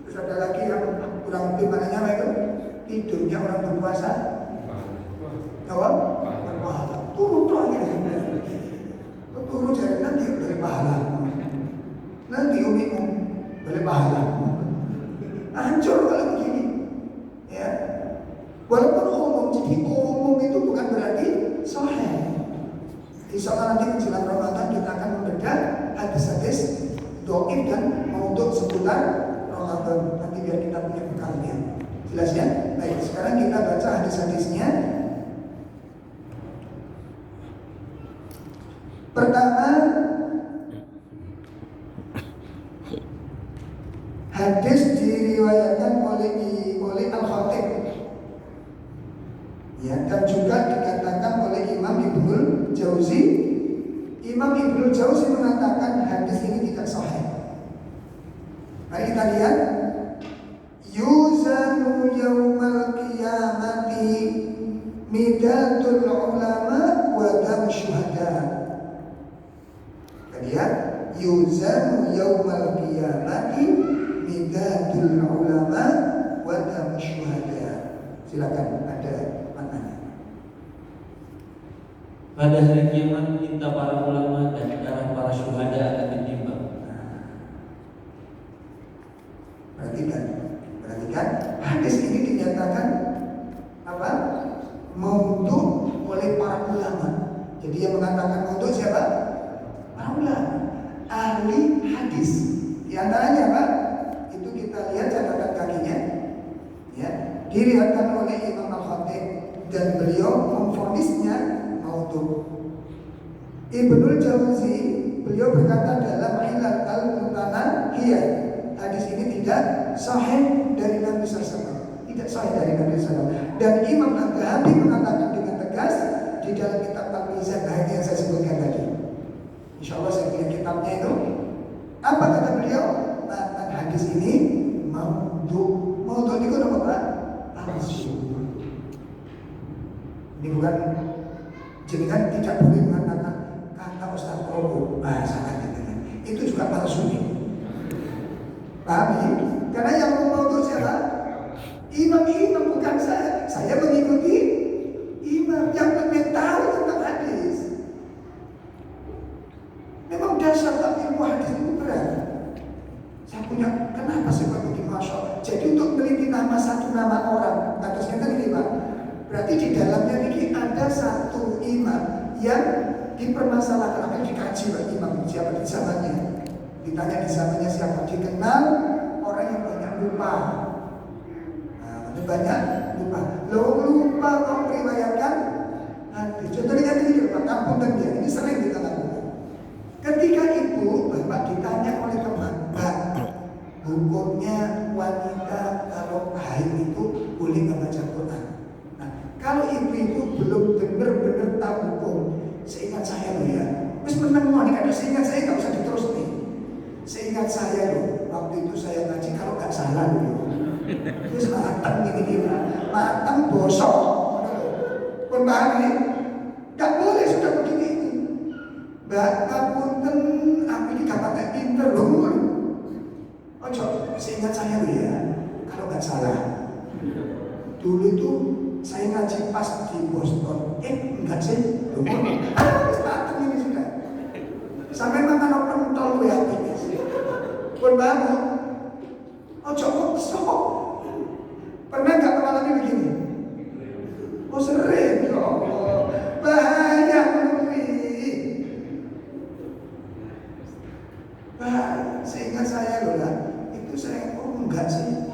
Terus ada lagi yang kurang lebih maknanya itu tidurnya orang berpuasa. Kawan, berpahala. Turun akhirnya. Turun jadi nanti dari pahala. Nanti umum dari pahala. Hancur kalau begini. Ya. Walaupun umum, jadi umum itu bukan berarti sahih. Insyaallah nanti menjelang Ramadan kita akan membedah hadis-hadis dhaif dan maudhu seputar Ramadan. Nanti biar kita punya bekalnya. Jelas ya? Baik, sekarang kita baca hadis-hadisnya. Pertama, hadis diriwayatkan oleh Al-Khatib. Ya, dan juga dikatakan oleh Imam Ibnul Jauzi. Imam Ibnul Jauzi mengatakan hadis ini tidak sahih. Mari kita lihat. Yuzanu yaumal qiyamati midatul ulama wa dam syuhada. Lihat, yuzanu yaumal qiyamati midatul ulama wa dam syuhada. Silakan ada maknanya. Pada hari kiamat tinta para ulama dan darah para syuhada akan ditimbang. Perhatikan, hadis ini dinyatakan apa? Maudhu oleh para ulama. Jadi yang mengatakan maudhu siapa? Para ulama, ahli hadis. Di antaranya apa? Itu kita lihat catatan kakinya. Ya, diriwayatkan oleh Imam Al-Khatib dan beliau memvonisnya maudhu. Ibnul Jauzi beliau berkata dalam Ilal Al-Mutanahiyah, hadis ini tidak sahih dari Nabi SAW. Tidak sahih dari Nabi SAW. Dan Imam Al-Dhahabi mengatakan dengan tegas di dalam kitab Al-Mizan yang saya sebutkan tadi. Insyaallah saya punya kitabnya itu. Apa kata beliau? Tentang hadis ini maudhu. Maudhu itu apa Pak? Palsu. Ini bukan, jenengan tidak boleh mengatakan kata Ustaz Probo bahasa katanya. Itu juga palsu nih. Paham ya? Karena yang maudhu siapa? Imam bukan saya. Saya mengikuti imam yang lebih tahu tentang hadis. Memang dasar ilmu hadis itu berat. Saya punya, kenapa sih Pak begini, Masya Allah. Jadi untuk meneliti nama satu nama orang, atasnya kan ini Pak, berarti di dalamnya ini ada satu imam yang dipermasalahkan, apa yang dikaji Pak imam siapa di zamannya. Ditanya di zamannya siapa, dikenal orang yang banyak lupa. Nah, banyak lupa. Lupa kau meriwayatkan hadis. Contohnya ini Pak, kampung dan dia ini sering kita lakukan. Ketika ibu bapak ditanya oleh teman, Pak, hukumnya wanita kalau haid itu boleh nggak baca Quran? Nah, kalau ibu-ibu belum benar-benar tahu hukum, seingat saya loh ya, terus menang nih, seingat saya nggak usah diterus nih. Seingat saya loh, waktu itu saya ngaji kalau nggak salah loh, terus matang gini, matang bosok, pun nih, nggak boleh sudah begini. Mbak, punten aku ini gak pakai pinter loh. Ojo, seingat saya loh ya, kalau nggak salah, dulu itu saya ngaji pas di Boston. Enggak sih, loh. Starting ini sudah. Sampai makan pentol ya, pun bangun. Ojo kok, pernah nggak mengalami begini? Oh sering, ya Allah, bahaya. Seingat saya loh lah, itu saya, oh enggak sih,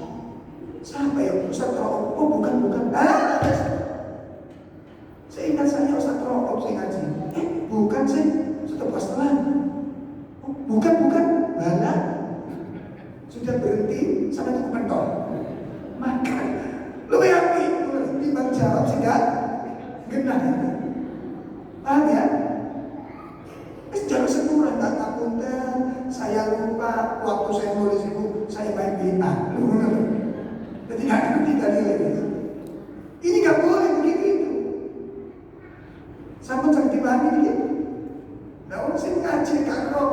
siapa ya Ustaz Ro'ob? Oh bukan, seingat saya Ustaz Ro'ob sih ngaji, bukan sih, Ustaz Pastelan, oh bukan, malah sudah berhenti sampai itu pentol, maka lu yakin, timbang jawab sih enggak genah itu. Paham ya? Jangan sepura, tak ngapunten, saya lupa waktu saya nulis itu saya main BA. Jadi nggak ngerti tadi lagi. Ini nggak boleh begitu itu. Sama jangan dipahami begitu. Nah orang sih ngaji karo,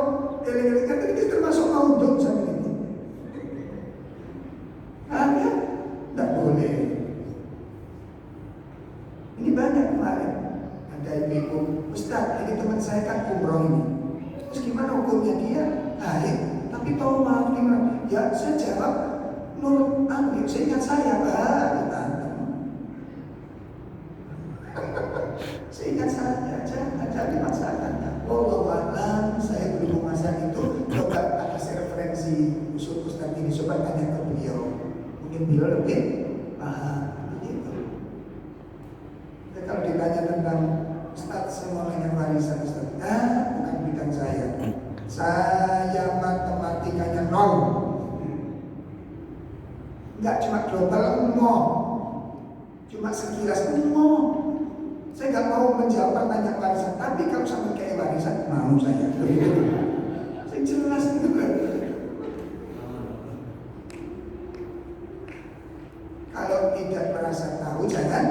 eling-eling kan ini termasuk maudun sama ini. Paham ya? Nggak boleh. Ini banyak kemarin. Ada ibu, Ustaz, ini teman saya kan umroh ini. Terus gimana hukumnya dia? Baik, tapi tahu maaf gimana? Ya saya jawab, menurut Anda, seingat saya seingat saya, jangan dipaksakan. Wallahualam, saya belum memasak itu. Coba kasih referensi usul Ustaz ini, coba tanya ke beliau. Mungkin beliau lebih paham. Begitu. Jadi kalau ditanya tentang Ustaz, saya mau nanya warisan Ustaz. Bukan bidang saya. Saya matematikanya 0. Enggak cuma global, cuma sekilas Saya nggak mau menjawab pertanyaan warisan. Tapi kalau sampai kayak warisan, mau saya. Saya jelas itu kan. Kalau tidak merasa tahu, jangan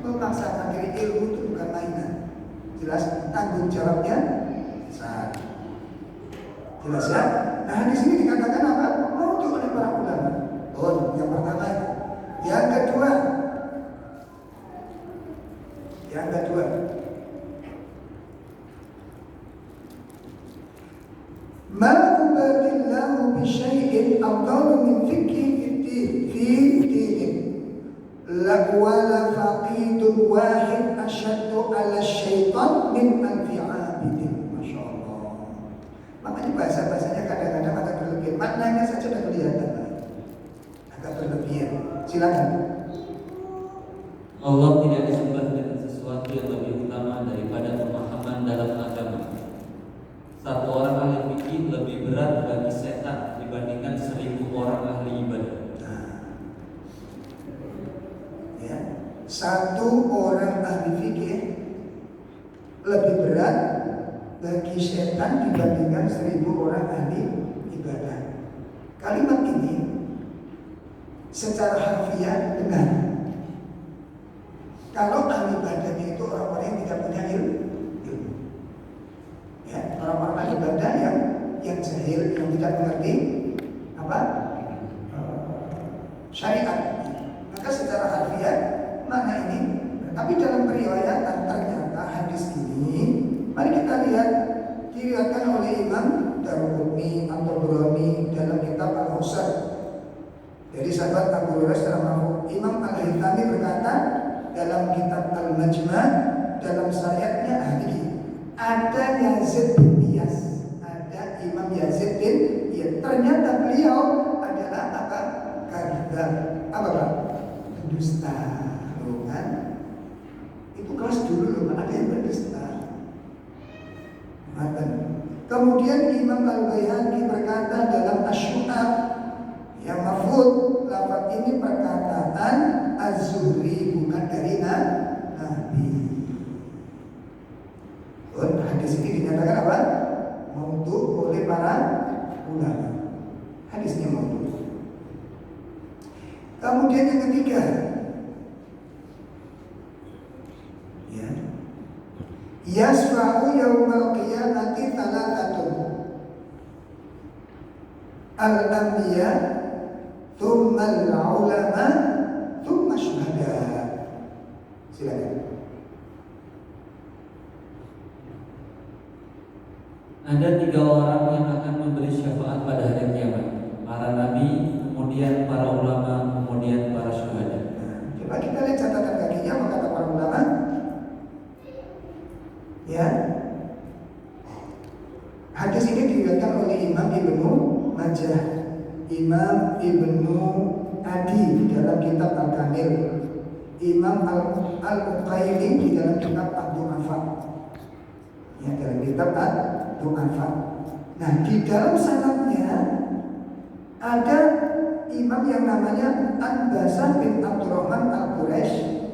memaksakan diri. Ilmu itu bukan mainan. Jelas tanggung jawabnya besar. Jelas ya? Nah di sini dikatakan apa? Mau oleh para ulama. Yang pertama. Yang kedua. Ma ubadillahu bisyai'in afdalu min fikhi fi dinin. Laqwala faqidun wahid asyaddu ala syaitan min anfi abidin. Masya Allah. Makanya bahasa-bahasanya kadang-kadang agak berlebihan. Maknanya saja sudah kelihatan agak berlebihan. Silakan. Allah tidak disembah dengan sesuatu yang lebih utama daripada pemahaman dalam agama. Satu orang ahli fikih lebih berat bagi setan dibandingkan 1000 orang ahli ibadah. Ya, satu orang ahli fikih lebih berat bagi setan dibandingkan 1000 orang ahli ibadah. Kalimat ini secara harfiah benar. Kalau ahli ibadahnya itu orang-orang yang tidak punya ilmu. Ya, orang-orang ahli ibadah yang jahil, yang tidak mengerti apa syariat. Maka secara harfiah mana ini? Tapi dalam periwayatan ternyata hadis ini, mari kita lihat diriwayatkan oleh Imam Daruqutni At-Tabrani dalam kitab Al-Awsat. Dari sahabat Abu Hurairah, Imam Al-Haythami berkata dalam kitab Al-Majma' dalam sayatnya ada Yazid bin Iyas, ada Imam Yazid bin Iyas. Ternyata beliau adalah apa? Kadzdzab. Apa Pak? Pendusta. Loh kan? Itu kelas dulu loh, ada yang berdusta. Kemudian Imam Al-Baihaqi berkata dalam Asy-Syu'ab yang mafhum, lafaz ini perkataan Az-Zuhri bukan dari Nabi. Hadis ini dinyatakan apa? Maudhu oleh para ulama. Hadisnya maudhu. Kemudian yang ketiga, ya, yasfa'u yaumal qiyamati thalathatun al-anbiya thumma al-ulama thumma syuhada. Silakan. Ada 3 orang yang akan memberi syafaat pada hari kiamat. Para nabi, kemudian para ulama, kemudian para syuhada. Coba kita lihat catatan kakinya apa kata para ulama. Ya. Hadis ini diriwayatkan oleh Imam Ibnu Majah, Imam Ibnu Adi dalam kitab Al-Kamil, Imam Al-Uqayli di dalam kitab Ad-Du'afa. Ya, dalam kitab Ad-Du'afa. Nah, di dalam sanadnya ada imam yang namanya An-Basah bin Abdurrahman Al-Quraisy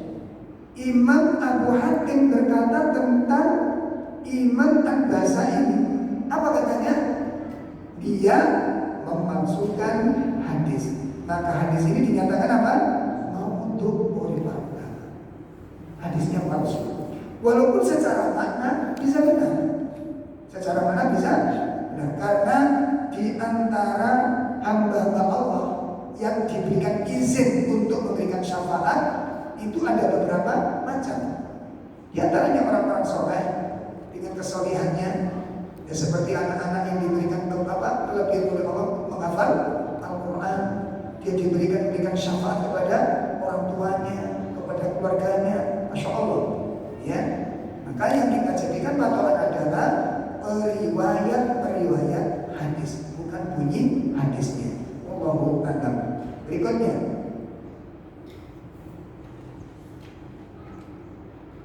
Imam Abu Hatim berkata tentang Imam An-Basa'i. Apa katanya? Dia memalsukan hadis. Maka hadis ini dinyatakan apa? Maudhu' oleh para ulama. Hadisnya palsu. Walaupun secara makna bisa benar. Secara makna bisa benar. Karena di antara hamba Allah yang diberikan izin untuk memberikan syafaat itu ada beberapa macam. Di antaranya orang-orang soleh dengan kesolihannya, ya seperti anak-anak yang diberikan kelebihan oleh Allah menghafal Al-Quran. Dia diberikan syafaat kepada orang tuanya, kepada keluarganya, masya Allah. Ya, maka yang kita jadikan patokan adalah periwayat hadis, bukan bunyi hadisnya. Wallahu a'lam. Berikutnya.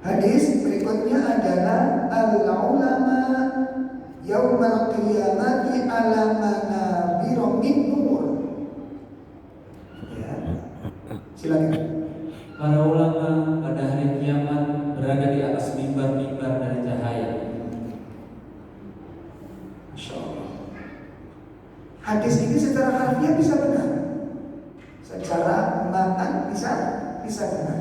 Hadis berikutnya adalah al-ulama yaumal qiyamati ala manabir min nur. Ya. Silakan. Para ulama pada hari kiamat berada di atas mimbar-mimbar dari cahaya. Masya Allah. Hadis ini secara harfiah bisa benar, secara matan bisa benar.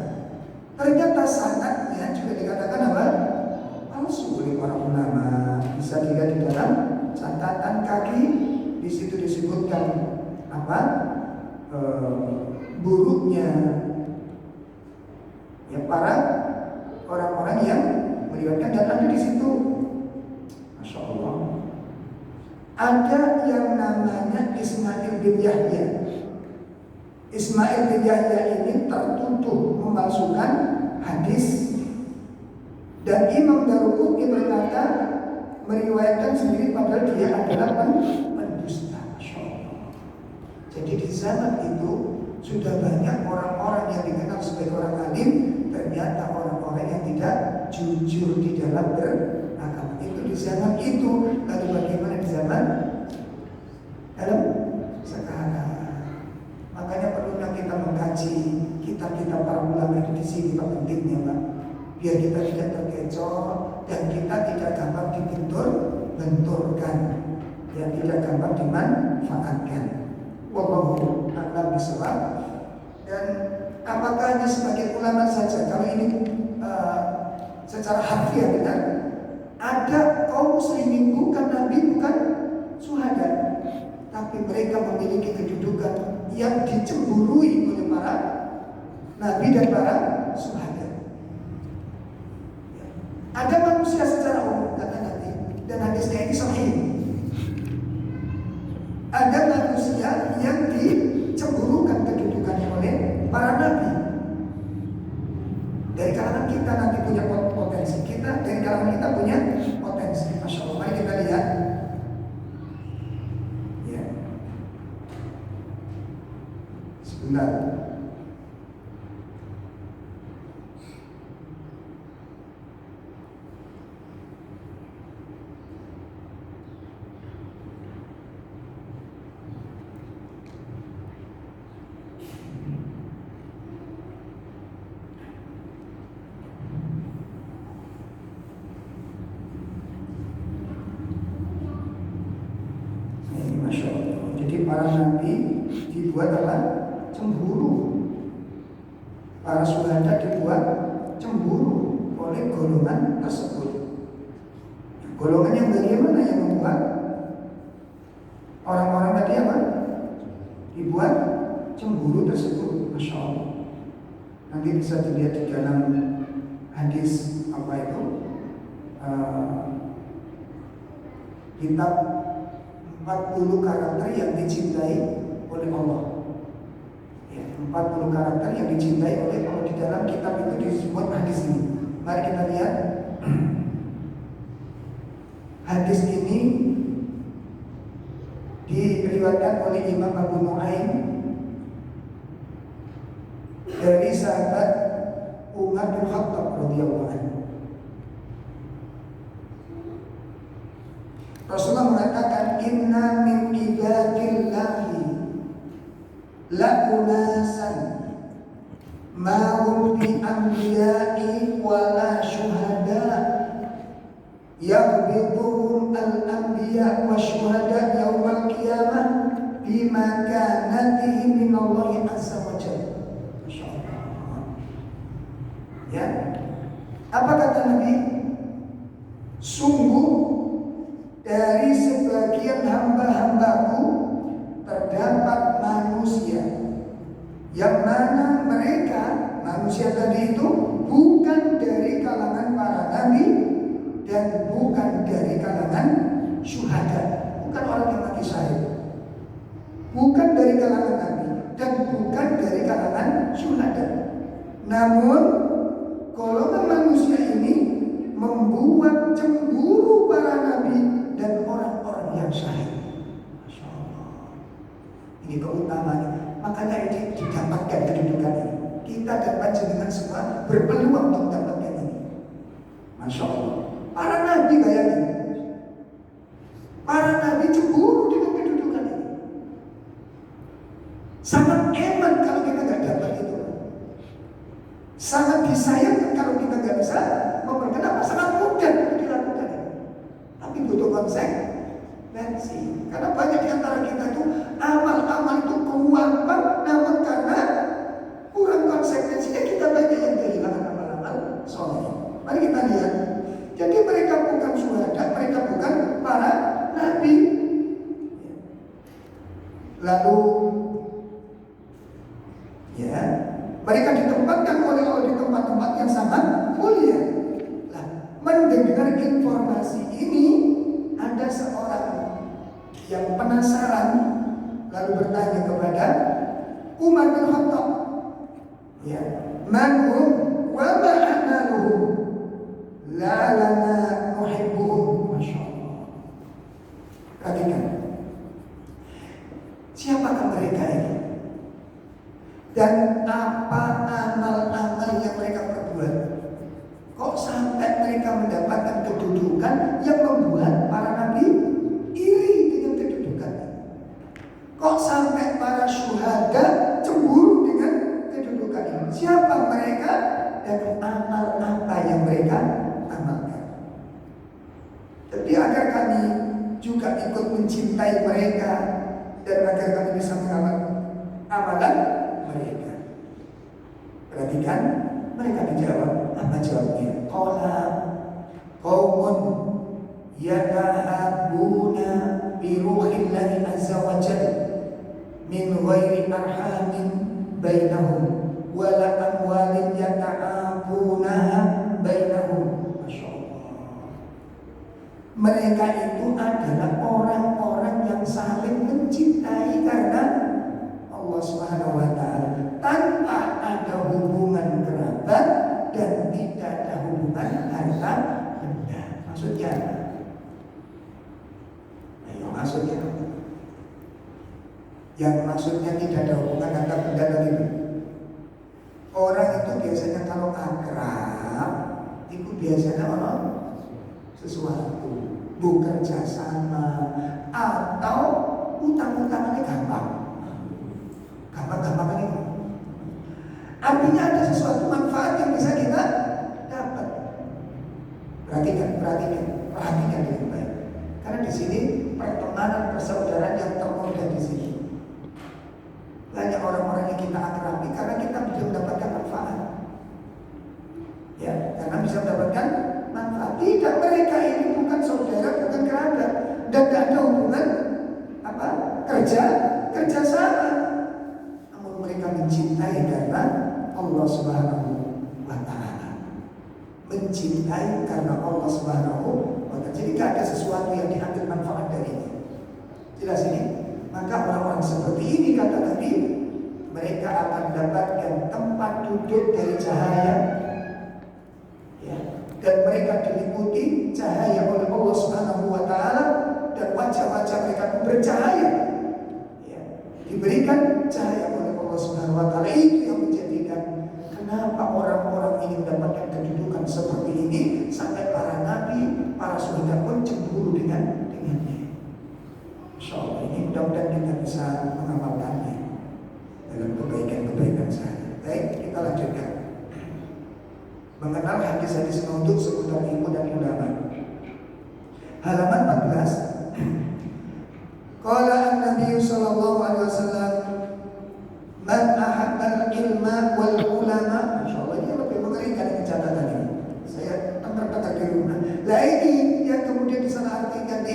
Ternyata sanadnya juga dikatakan apa? Palsu oleh para ulama. Bisa dilihat di dalam catatan kaki. Di situ disebutkan apa? Buruknya ya para orang-orang yang meriwayatkan, dan ada di situ, masya Allah, ada yang namanya Ismail bin Yahya. Ismail bin Yahya ini tertuduh memalsukan hadis, dan Imam Daruqutni berkata meriwayatkan sendiri padahal dia adalah pendusta. Masya Allah. Jadi di zaman itu sudah banyak orang-orang yang dikenal sebagai orang alim, ternyata orang-orang yang tidak jujur di dalam beragama. Itu di zaman itu. Lalu bagaimana di zaman dalam sekarang? Makanya perlunya kita mengkaji kitab-kitab para ulama itu di sini pentingnya, Pak. Biar kita tidak terkecoh dan kita tidak gampang dibenturkan, ya tidak gampang dimanfaatkan. Wallahu a'lam bishawab. Dan apakah hanya sebagai ulama saja? Kalau ini secara harfiah benar, ada kaum muslimin bukan nabi, bukan syuhada, tapi mereka memiliki kedudukan yang dicemburui oleh para nabi dan para syuhada. Ada manusia secara umum, kata Nabi, dan hadisnya ini sahih. Ada manusia yang dicemburukan kedudukannya oleh para nabi. Dari kalangan kita nanti punya potensi, kita dari kalangan kita punya potensi. Masya Allah. Mari kita lihat. Ya. Sebentar. Masya Allah. Jadi para nabi dibuat apa? Cemburu. Para syuhada dibuat cemburu oleh golongan tersebut. Golongan yang bagaimana yang membuat orang-orang tadi apa? Dibuat cemburu tersebut. Masya Allah. Nanti bisa dilihat di dalam hadis apa itu? Kitab 40 karakter yang dicintai oleh Allah. Ya, 40 karakter yang dicintai oleh Allah. Di dalam kitab itu disebut hadis ini. Mari kita lihat. Hadis ini diriwayatkan oleh Imam Abu Nu'aim dari sahabat Umar bin Khattab radhiyallahu anhu. Rasulullah mengatakan, inna min ibadillahi la unasan ma hum bi anbiya'i anbiya wasyuhada yaumal qiyamah bima kanatihim minallahi azza wa jalla. Masyaallah. Ya. Apa kata Nabi? Sungguh dari sebagian hamba-hambaku terdapat manusia yang mana mereka manusia tadi itu bukan dari kalangan para nabi dan bukan dari kalangan syuhada, bukan orang yang mati syahid, bukan dari kalangan nabi dan bukan dari kalangan syuhada. Namun golongan manusia ini membuat cemburu para nabi dan orang-orang yang syahid. Masya Allah. Ini keutamaannya. Makanya ini didapatkan kedudukan ini. Kita dapat jenengan semua berpeluang untuk mendapatkan ini. Masya Allah. Para nabi bayangin. Para nabi cemburu dengan kedudukan ini. Sangat eman kalau kita nggak dapat itu. Sangat disayangkan kalau kita nggak bisa memberikan apa, sangat mudah untuk dilakukan. Tapi butuh konsekuensi. Karena banyak di antara kita itu amal-amal itu kuat, namun karena kurang konsekuensinya kita banyak yang kehilangan amal-amal soleh. Mari kita lihat. Jadi mereka bukan syuhada, mereka bukan para nabi. Lalu ya, mereka ditempatkan oleh Allah di tempat-tempat yang sangat mulia. Nah, mendengar informasi ini, ada seorang yang penasaran lalu bertanya kepada Umar bin Khattab, ya, manhum wa ma'amaluhum la lana nuhibbuhum. Masya Allah. Perhatikan, siapakah mereka ini? Dan apa amal-amal yang mereka perbuat? Kok sampai mereka mendapatkan kedudukan yang membuat para nabi iri dengan kedudukan? Kok sampai para syuhada cemburu dengan kedudukan ini? Siapa mereka dan amal apa yang mereka amalkan? Jadi agar kami juga ikut mencintai mereka dan agar kami bisa mengamalkan amalan mereka. Perhatikan, mereka dijawab. Apa jawabnya? Qala qaumun yatahabbuna bi ruhillahi azza wa jalla min ghairi arhamin bainahum wala amwalin yata'abunaha bainahum. Masya Allah. Mereka itu adalah orang-orang yang saling mencintai karena Allah Subhanahu wa ta'ala, tanpa ada hubungan kerabat dan tidak ada hubungan harta benda. Maksudnya apa? Ayo, maksudnya apa? Yang maksudnya tidak ada hubungan harta benda tadi. Orang itu biasanya kalau akrab, itu biasanya orang sesuatu, bekerja sama, atau utang-utangannya gampang. Gampang-gampang ini. Artinya ada sesuatu manfaat yang bisa kita dapat. Perhatikan dengan baik. Karena di sini pertemanan persaudaraan yang termuda di sini. Banyak orang-orang yang kita akrabi karena kita bisa mendapatkan manfaat. Ya, karena bisa mendapatkan manfaat. Tidak, mereka ini bukan saudara, bukan kerabat, dan tidak ada hubungan apa kerja sama. Namun mereka mencintai karena Allah Subhanahu wa ta'ala. Mencintai karena Allah Subhanahu wa ta'ala. Jadi tidak ada sesuatu yang diambil manfaat dari ini. Jelas ini? Maka orang-orang seperti ini, kata Nabi, mereka akan mendapatkan tempat duduk dari cahaya, ya, dan mereka diliputi cahaya oleh Allah Subhanahu wa ta'ala, dan wajah-wajah mereka bercahaya, ya, diberikan cahaya oleh Allah Subhanahu wa ta'ala. Itu yang menjadikan kenapa orang-orang ini mendapatkan kedudukan seperti ini, sampai para nabi, para syuhada pun cemburu dengannya. Insya Allah ini mudah-mudahan kita bisa mengamalkannya dalam kebaikan-kebaikan sehari. Baik, kita lanjutkan. Mengenal hadis-hadis maudhu seputar ilmu dan ulama. Halaman 14. Qala an-nabiy sallallahu alaihi wasallam, man ahabbal ilma wal ulama. Insyaallah ini lebih mengerikan ini catatan ini. Saya tempat-tempat di rumah. Lah ini yang kemudian disalah artikan di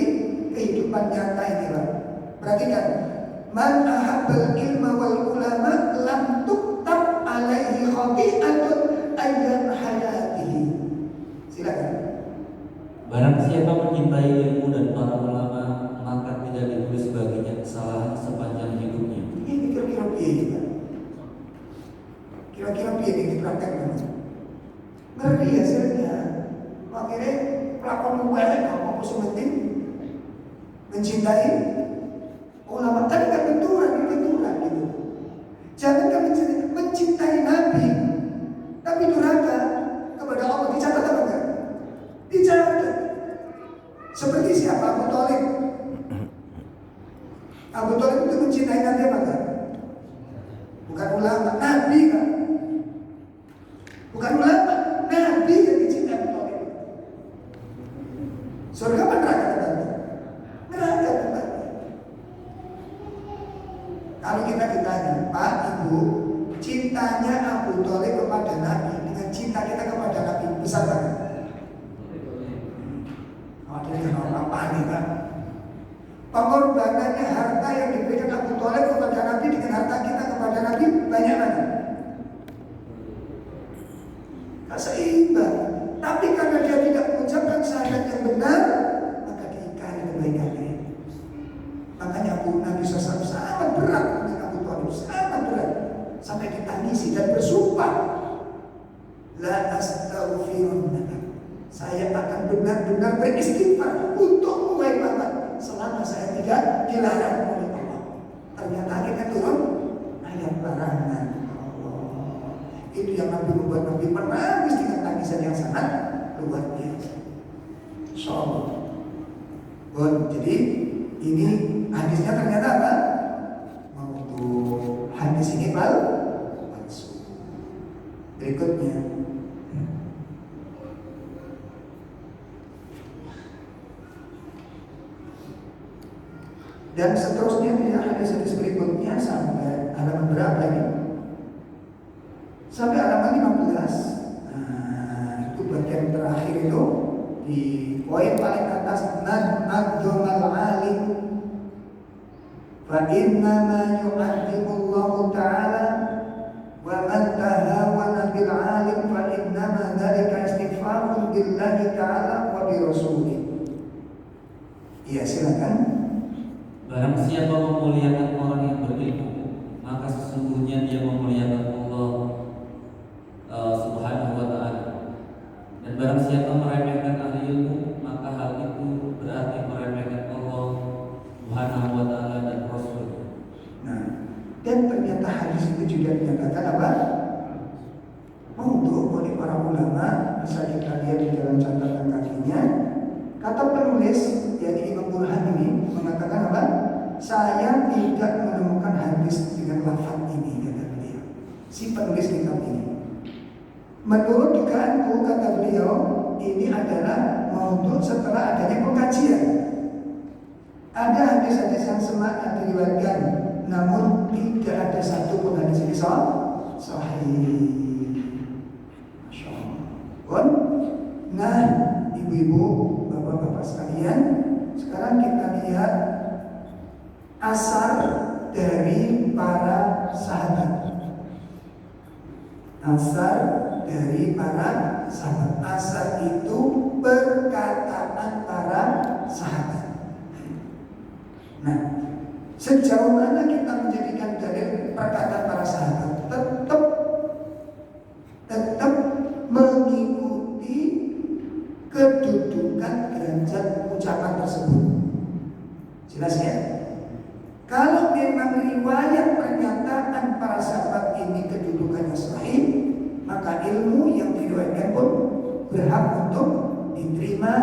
kehidupan nyata ini, Pak. Perhatikan. Man ahabbal ilma wal ulama lam tuktab alaihi khati'atun ayyam hayatihi. Silakan. Barang siapa mencintai ilmu dan para ulama, maka tidak ditulis baginya kesalahan sepanjang hidupnya. Ini kira-kira piye, Pak? Kira-kira piye ini dipraktekkan? Ngeri hasilnya. Akhirnya pelakon welek apa sementing mencintai ulama. Tadi kan benturan gitu. Jangan kan mencintai Nabi, tapi durhaka kepada Allah. Dicatat apa enggak? Dicatat. Seperti siapa? Abu Thalib. Abu Thalib itu mencintai Nabi apa enggak? Bukan ulama, Nabi kan? Bukan ulama, Nabi yang dicintai Abu Thalib. Surga apa neraka tempatnya? Neraka tempatnya. Kalau kita ditanya, Pak, Ibu, cintanya Abu Thalib kepada Nabi dengan cinta kita kepada Nabi besar banget. Apa nih, Pak? Pengorbanannya harta yang diberikan Abu Thalib kepada Nabi dengan harta kita kepada Nabi banyak mana? Tak seimbang. Tapi karena dia tidak mengucapkan syahadat yang benar, maka diingkari kebaikannya. Makanya Nabi SAW sangat berat dengan Abu Thalib, sangat berat sampai ditangisi dan bersumpah, la astaghfirullah. Saya akan benar-benar beristighfar untuk mulai Muhammad selama saya tidak dilarang oleh Allah. Ternyata akhirnya turun ayat larangan Allah. Itu yang Nabi membuat Nabi menangis dengan tangisan yang sangat luar biasa. Insyaallah. Jadi ini hadisnya ternyata apa? Untuk hadis ini palsu. Berikutnya. Dan seterusnya tidak hadis-hadis berikutnya sampai halaman berapa ini? Sampai halaman 15. Nah, itu bagian terakhir itu di poin paling atas, nadzumal alim fa inna ma yu'adzibullahu ta'ala wa man tahawana bil alim fa inna ma dzalika istighfarun billahi ta'ala wa bi rasulih. Iya, silakan. Barang siapa memuliakan orang yang berilmu, maka sesungguhnya dia memuliakan Allah Subhanahu wa ta'ala. Dan barang siapa meremehkan ahli ilmu, maka hal itu berarti meremehkan Allah Subhanahu wa ta'ala dan Rasul. Nah, dan ternyata hadis itu juga menyatakan apa? Untuk oleh para ulama, bisa kita lihat di dalam catatan kakinya. Kata penulis, yakni Imam Burhan ini mengatakan apa? Saya tidak menemukan hadis dengan lafaz ini, kata beliau. Si penulis kitab ini. Menurut dugaanku, kata beliau, ini adalah maudhu setelah adanya pengkajian. Ada hadis-hadis yang semakna diriwayatkan, namun tidak ada satu pun hadis ini sahih. Masya Allah. Nah, ibu-ibu, bapak-bapak sekalian, sekarang kita lihat asar dari para sahabat. Asar dari para sahabat. Asar itu perkataan para sahabat. Nah, sejauh mana kita menjadikan dalil perkataan para sahabat? Tetap mengikuti kedudukan derajat ucapan tersebut. Jelas ya? Kalau memang riwayat pernyataan para sahabat ini kedudukannya sahih, maka ilmu yang diriwayatkan pun berhak untuk diterima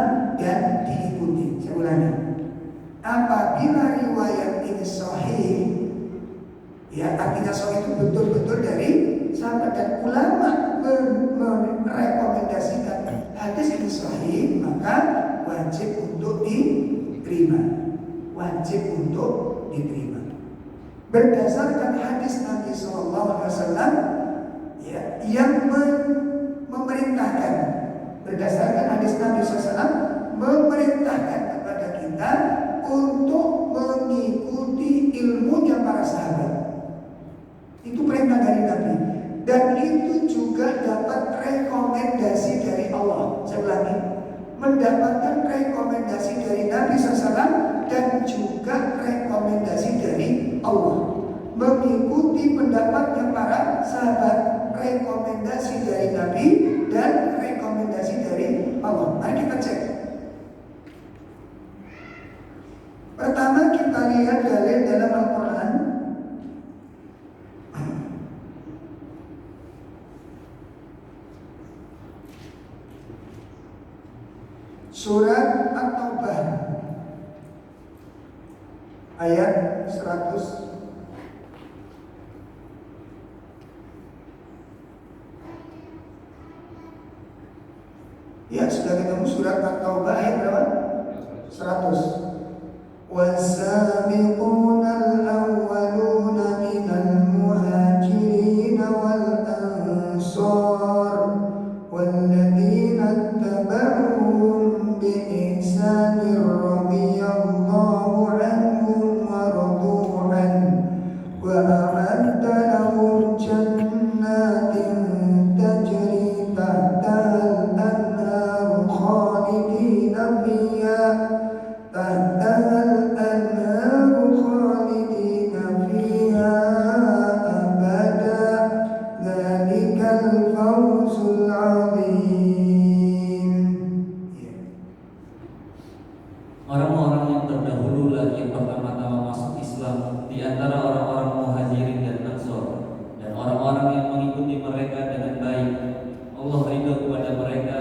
dan diikuti. Saya ulangi. Apabila riwayat ini sahih, ya artinya sahih itu betul-betul dari sahabat dan ulama merekomendasikan hadis ini sahih, maka wajib untuk diterima. wajib untuk diterima. Berdasarkan hadis Nabi SAW yang memerintahkan, berdasarkan hadis Nabi SAW memerintahkan kepada kita untuk mengikuti ilmunya para sahabat. Itu perintah dari Nabi. Dan itu juga dapat rekomendasi dari Allah. Saya ulangi, mendapatkan rekomendasi dari Nabi SAW dan juga rekomendasi dari Allah. Mengikuti pendapatnya para sahabat, rekomendasi dari Nabi dan rekomendasi dari Allah. Mari kita cek. Pertama kita lihat dalil dalam Al-Quran. Surat At-Taubah ayat 100. Ya, sudah ketemu surat At-Taubah ayat berapa? 100. والسابقون الأولون من المهاجرين والأنصار والذين اتبعوهم بإحسان رضي الله عنهم ورضوا عنه وأعد لهم جنات تجري تحتها الأنهار خالدين فيها Orang-orang yang terdahulu lagi yang pertama-tama masuk Islam di antara orang-orang Muhajirin dan Ansor dan orang-orang yang mengikuti mereka dengan baik, Allah ridho kepada mereka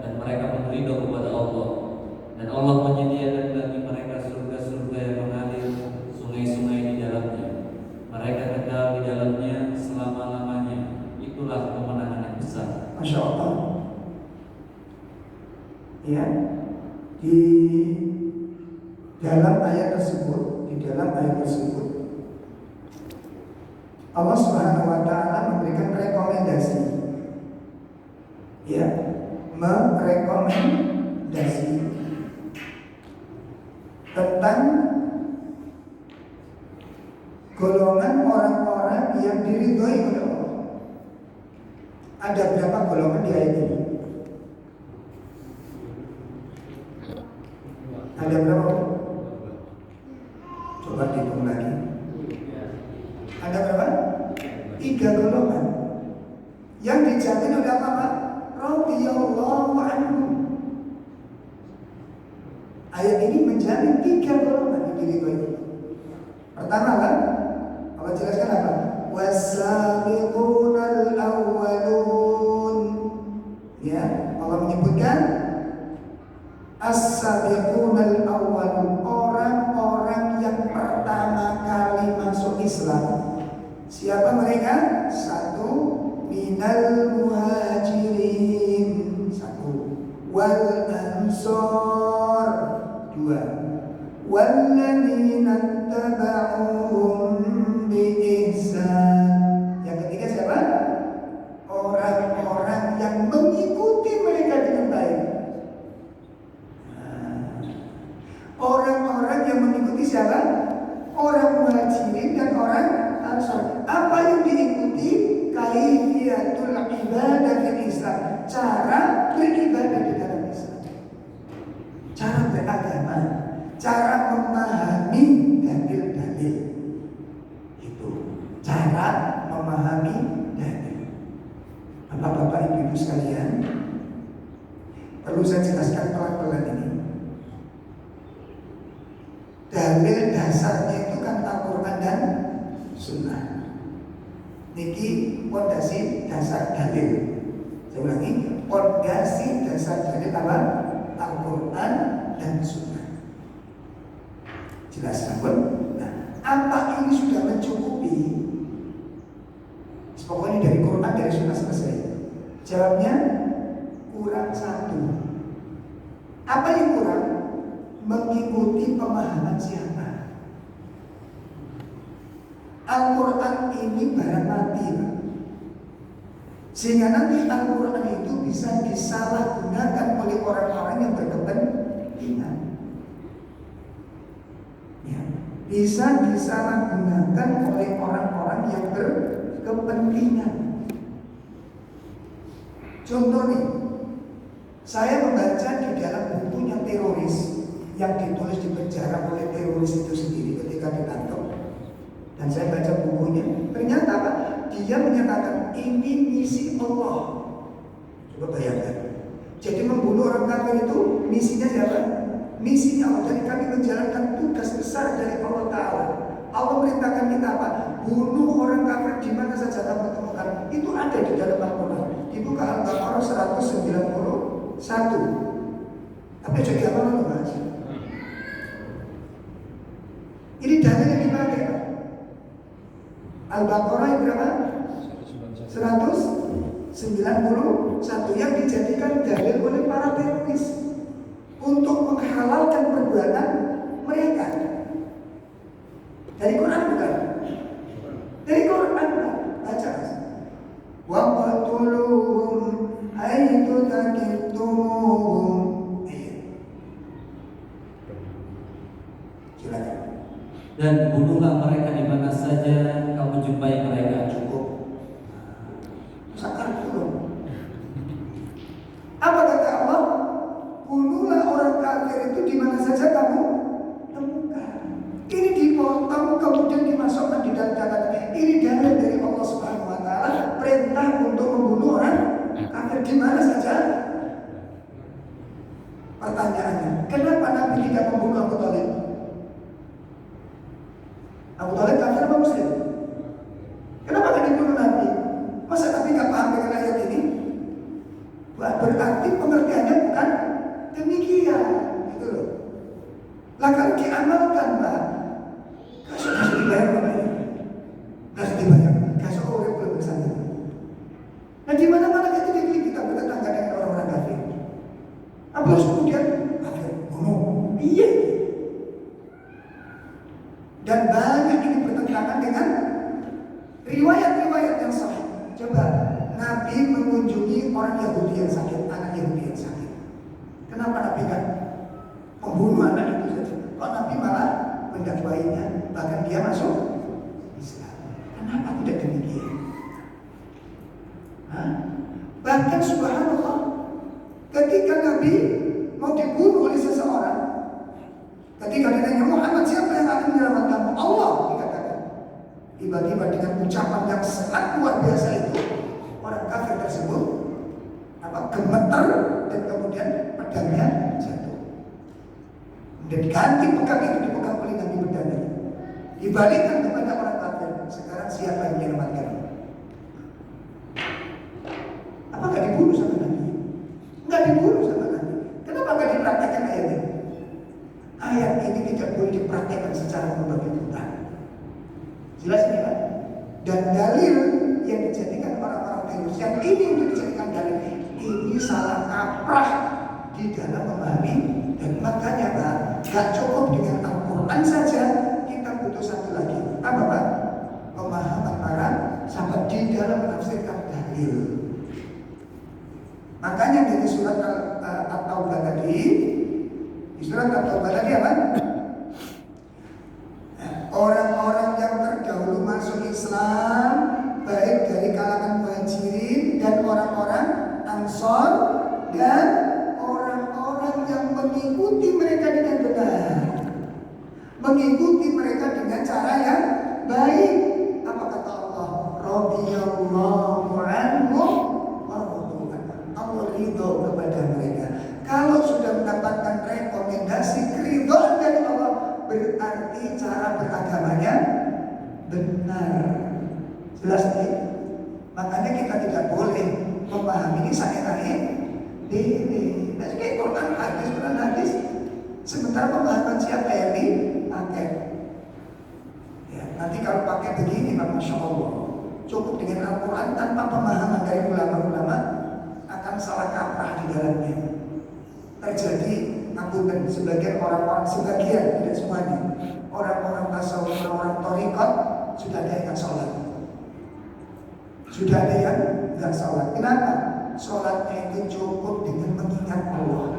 dan mereka pun ridho kepada Allah. Dan Allah menyediakan bagi mereka surga-surga yang mengalir sungai-sungai di dalamnya. Mereka kekal di dalamnya selama-lamanya. Itulah kemenangan yang besar. Masya Allah. Ya, di dalam ayat tersebut, Allah Subhanahu wa taala memberikan rekomendasi. Ya, merekomendasi tentang golongan orang-orang yang diridhoi oleh Allah. Ada berapa golongan di ayat ini? Ada berapa? Coba dihitung lagi. Ada berapa? 3 golongan yang dijamin oleh apa? Radhiyallahu anhu. Ayat ini menjamin 3 golongan yang diridhoi. Pertama kan? Allah jelaskan apa? Was-sabiqunal awwalun. Ya, Allah menyebutkan as-sabiqunal awwalun, orang-orang yang pertama kali masuk Islam. Siapa mereka? 1, minal muhajirin, 1, wal ansor, 2, walladzina tabauhum bi ihsan. Yang ketiga siapa? Orang-orang yang mengikuti mereka dengan baik. Orang-orang yang mengikuti siapa? Orang muhajirin dan orang ansor. Apa yang diikuti? Kaifiyatul ibadah fil Islam, cara beribadah di dalam Islam, cara beragama, cara memahami dalil-dalil. Itu cara memahami dalil. Bapak-bapak, ibu-ibu sekalian, perlu saya jelaskan pelan-pelan ini. Dalil dasarnya itu kan Al-Quran dan Sunnah. Niki pondasi dasar dalil. Saya ulangi, pondasi dasar dalil apa? Al-Quran dan Sunnah. Jelas kan? Nah, apa ini sudah mencukupi? Pokoknya dari Quran, dari Sunnah selesai. Jawabnya kurang 1. Apa yang kurang? mengikuti pemahaman siapa. Al-Quran ini barang mati, Pak. Sehingga nanti Al-Quran itu bisa disalahgunakan oleh orang-orang yang berkepentingan. Ya, bisa disalahgunakan oleh orang-orang yang berkepentingan. Contoh nih, saya membaca di dalam bukunya teroris yang ditulis di penjara oleh teroris itu sendiri ketika ditangkap. Dan saya baca bukunya, ternyata apa? Dia menyatakan ini misi Allah. Coba bayangkan. Jadi membunuh orang kafir itu misinya siapa? Misinya Allah. Jadi kami menjalankan tugas besar dari Allah Ta'ala. Allah merintahkan kita apa? Bunuh orang kafir di mana saja kamu temukan. Itu ada di dalam Al-Quran. Dibuka Al-Baqarah 191. Tapi jadi apa dulu, Mas? Ini dalil yang dipakai, Pak. Al-Baqarah yang berapa? 191 yang dijadikan dalil oleh para teroris untuk menghalalkan perbuatan mereka. Dari Quran bukan? Dari Quran, baca. Wa qatuluhum haitsu taqitumuhum. Silakan. Dan bunuhlah mereka di mana saja kamu jumpai mereka. Cukup. Sakar dulu. Apa kata Allah? Bunuhlah orang kafir itu di mana saja kamu temukan. Ini dipotong kemudian dimasukkan di dalam catatan. Ini dalil dari Allah Subhanahu Wa Taala perintah untuk membunuh orang kafir di mana saja. Pertanyaannya, kenapa Nabi tidak membunuh Abu Thalib? Abu Thalib kafir apa muslim? Kenapa tidak dibunuh Nabi? Masa Nabi nggak paham dengan ayat ini? Berarti pengertiannya bukan demikian, gitu loh. Lah kalau diamalkan, Pak, kasih dibayar apa ya? Kasih dibayar, kasih orang boleh bersama. Nah di mana-mana kita bertetangga dengan orang-orang kafir. Apa harus kemudian kafir? Bunuh? Iya. Dan banyak ini bertentangan dengan riwayat-riwayat yang sahih. Coba Nabi mengunjungi orang Yahudi yang sakit, anak Yahudi yang sakit. Kenapa Nabi kan membunuh anak itu saja? Kok Nabi malah mendakwainya, bahkan dia masuk Islam? Kenapa tidak demikian? Bahkan subhanallah, ketika Nabi mau dibunuh oleh seseorang, ketika ditanya Muhammad siapa yang akan menyelamatkanmu? Allah, dikatakan. Tiba-tiba dengan ucapan yang sangat luar biasa itu, orang kafir tersebut gemeter dan kemudian pedangnya jatuh. Dan diganti pedang itu dipegang oleh Nabi pedangnya. Dibalikkan kepada orang kafir. Sekarang siapa yang menyelamatkan? Apakah dibunuh sama Nabi? Enggak dibunuh sama Nabi. Kenapa enggak dipraktekkan ayat ini? Ayat ini tidak boleh dipraktekkan secara membabi buta. Jelas ini, Pak? Dan dalil yang dijadikan orang-orang teroris yang ini untuk dijadikan dalil ini salah kaprah di dalam memahami. Dan makanya, Pak, gak cukup dengan Al-Quran saja, kita butuh satu lagi. Apa, Pak? Pemahaman para sahabat di dalam menafsirkan dalil. Makanya dari surat At-Taubah tadi, di surat At-Taubah tadi apa? Orang-orang yang terdahulu masuk Islam, baik dari kalangan muhajirin dan orang-orang Ansor, dan orang-orang yang mengikuti mereka dengan benar, mengikuti mereka dengan cara yang baik. Apa kata Allah? Radhiyallahu anhum wa radu anhu. Allah ridho kepada mereka. Kalau sudah mendapatkan rekomendasi keridhaan dari Allah, berarti cara beragamanya benar. Jelas nih. Makanya kita tidak boleh memahami ini sakit-sakit ini. Nah, kayak Quran hadis. Sementara pemahaman siapa yang dipakai? Ya, nanti kalau pakai begini, Masya Allah, cukup dengan Al-Quran tanpa pemahaman dari ulama-ulama akan salah kaprah di dalamnya. Terjadi ngapunten, sebagian orang-orang, sebagian tidak semuanya, orang-orang tasawuf, orang-orang thariqat sudah ada yang sholat, sudah ada yang nggak sholat. Kenapa? Sholatnya itu cukup dengan mengingat Allah.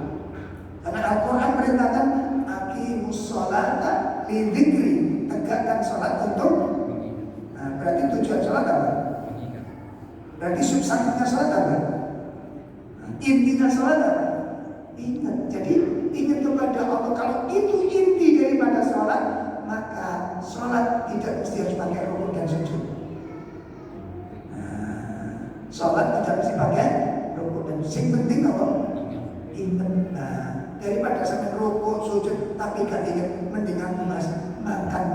Karena Al-Quran merintahkan aqimus sholata lidzikri, tegakkan sholat untuk. Nah, berarti tujuan sholat apa? Berarti substansinya sholat apa? Nah, intinya sholat apa? Ingat. Jadi ingat kepada Allah. Kalau itu inti daripada sholat, maka sholat tidak mesti harus pakai rukuk dan sujud. Sholat tidak mesti pakai rukuk dan sujud. Yang penting apa? Ingat. Nah, daripada sampai rukuk sujud tapi gak ingat, mendingan makan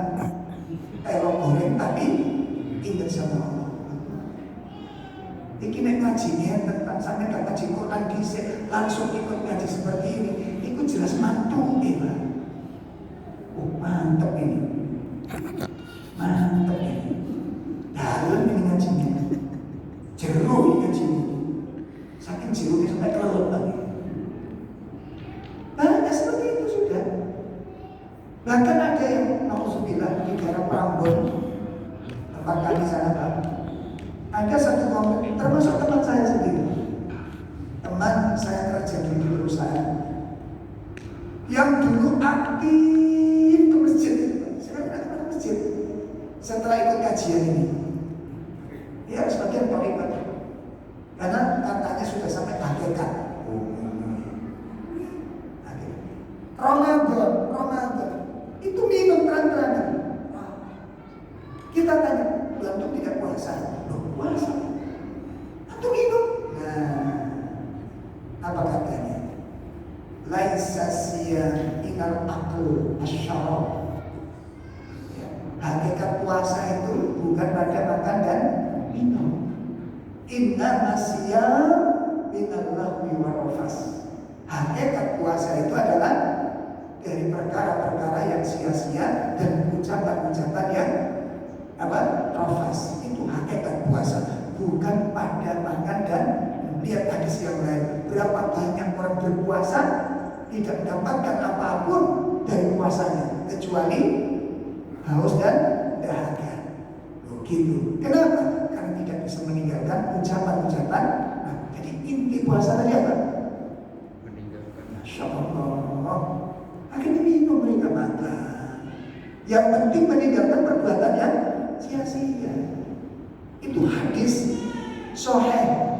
terong goreng tapi ingat sama Allah. Iki nek ngaji tentang sampai gak ngaji Quran dhisik langsung ikut ngaji seperti ini, itu jelas mantu Pak. Oh, mantep ini. Mantep ini. Dalam ini ngajinya. Jeru ini ngajinya. Saking jerunya sampai kelelep lagi. Banyak seperti itu sudah. Bahkan ada yang nauzubillah di daerah Prambon, tempat kami sana Pak. Ada satu momen, termasuk teman saya sendiri. Teman saya kerja di perusahaan yang dulu aktif ke masjid. Sekarang aktif ke masjid. Setelah ikut kajian ini, ya sebagian thariqat. Karena katanya sudah sampai hakikat. Ramadan itu minum terang-terangan. Kita tanya, antum tidak puasa? Loh, puasa. Antum minum? Nah, apa katanya? Laisa siyam inal aql asyarab. Hakikat puasa itu bukan pada makan dan minum. Inna masyam minal lahwi warrafas. Hakikat puasa itu adalah dari perkara-perkara yang sia-sia dan ucapan-ucapan yang rafas. Itu hakikat puasa, bukan pada makan dan lihat hadis yang lain. Berapa banyak orang berpuasa tidak mendapatkan apapun dari puasanya kecuali haus dan dahaga. Begitu. Kenapa? Karena tidak bisa meninggalkan ucapan-ucapan. Nah, jadi inti puasa tadi apa? Masya Allah. Akhirnya minum mereka makan. Yang penting meninggalkan perbuatan yang sia-sia. Itu hadis sahih.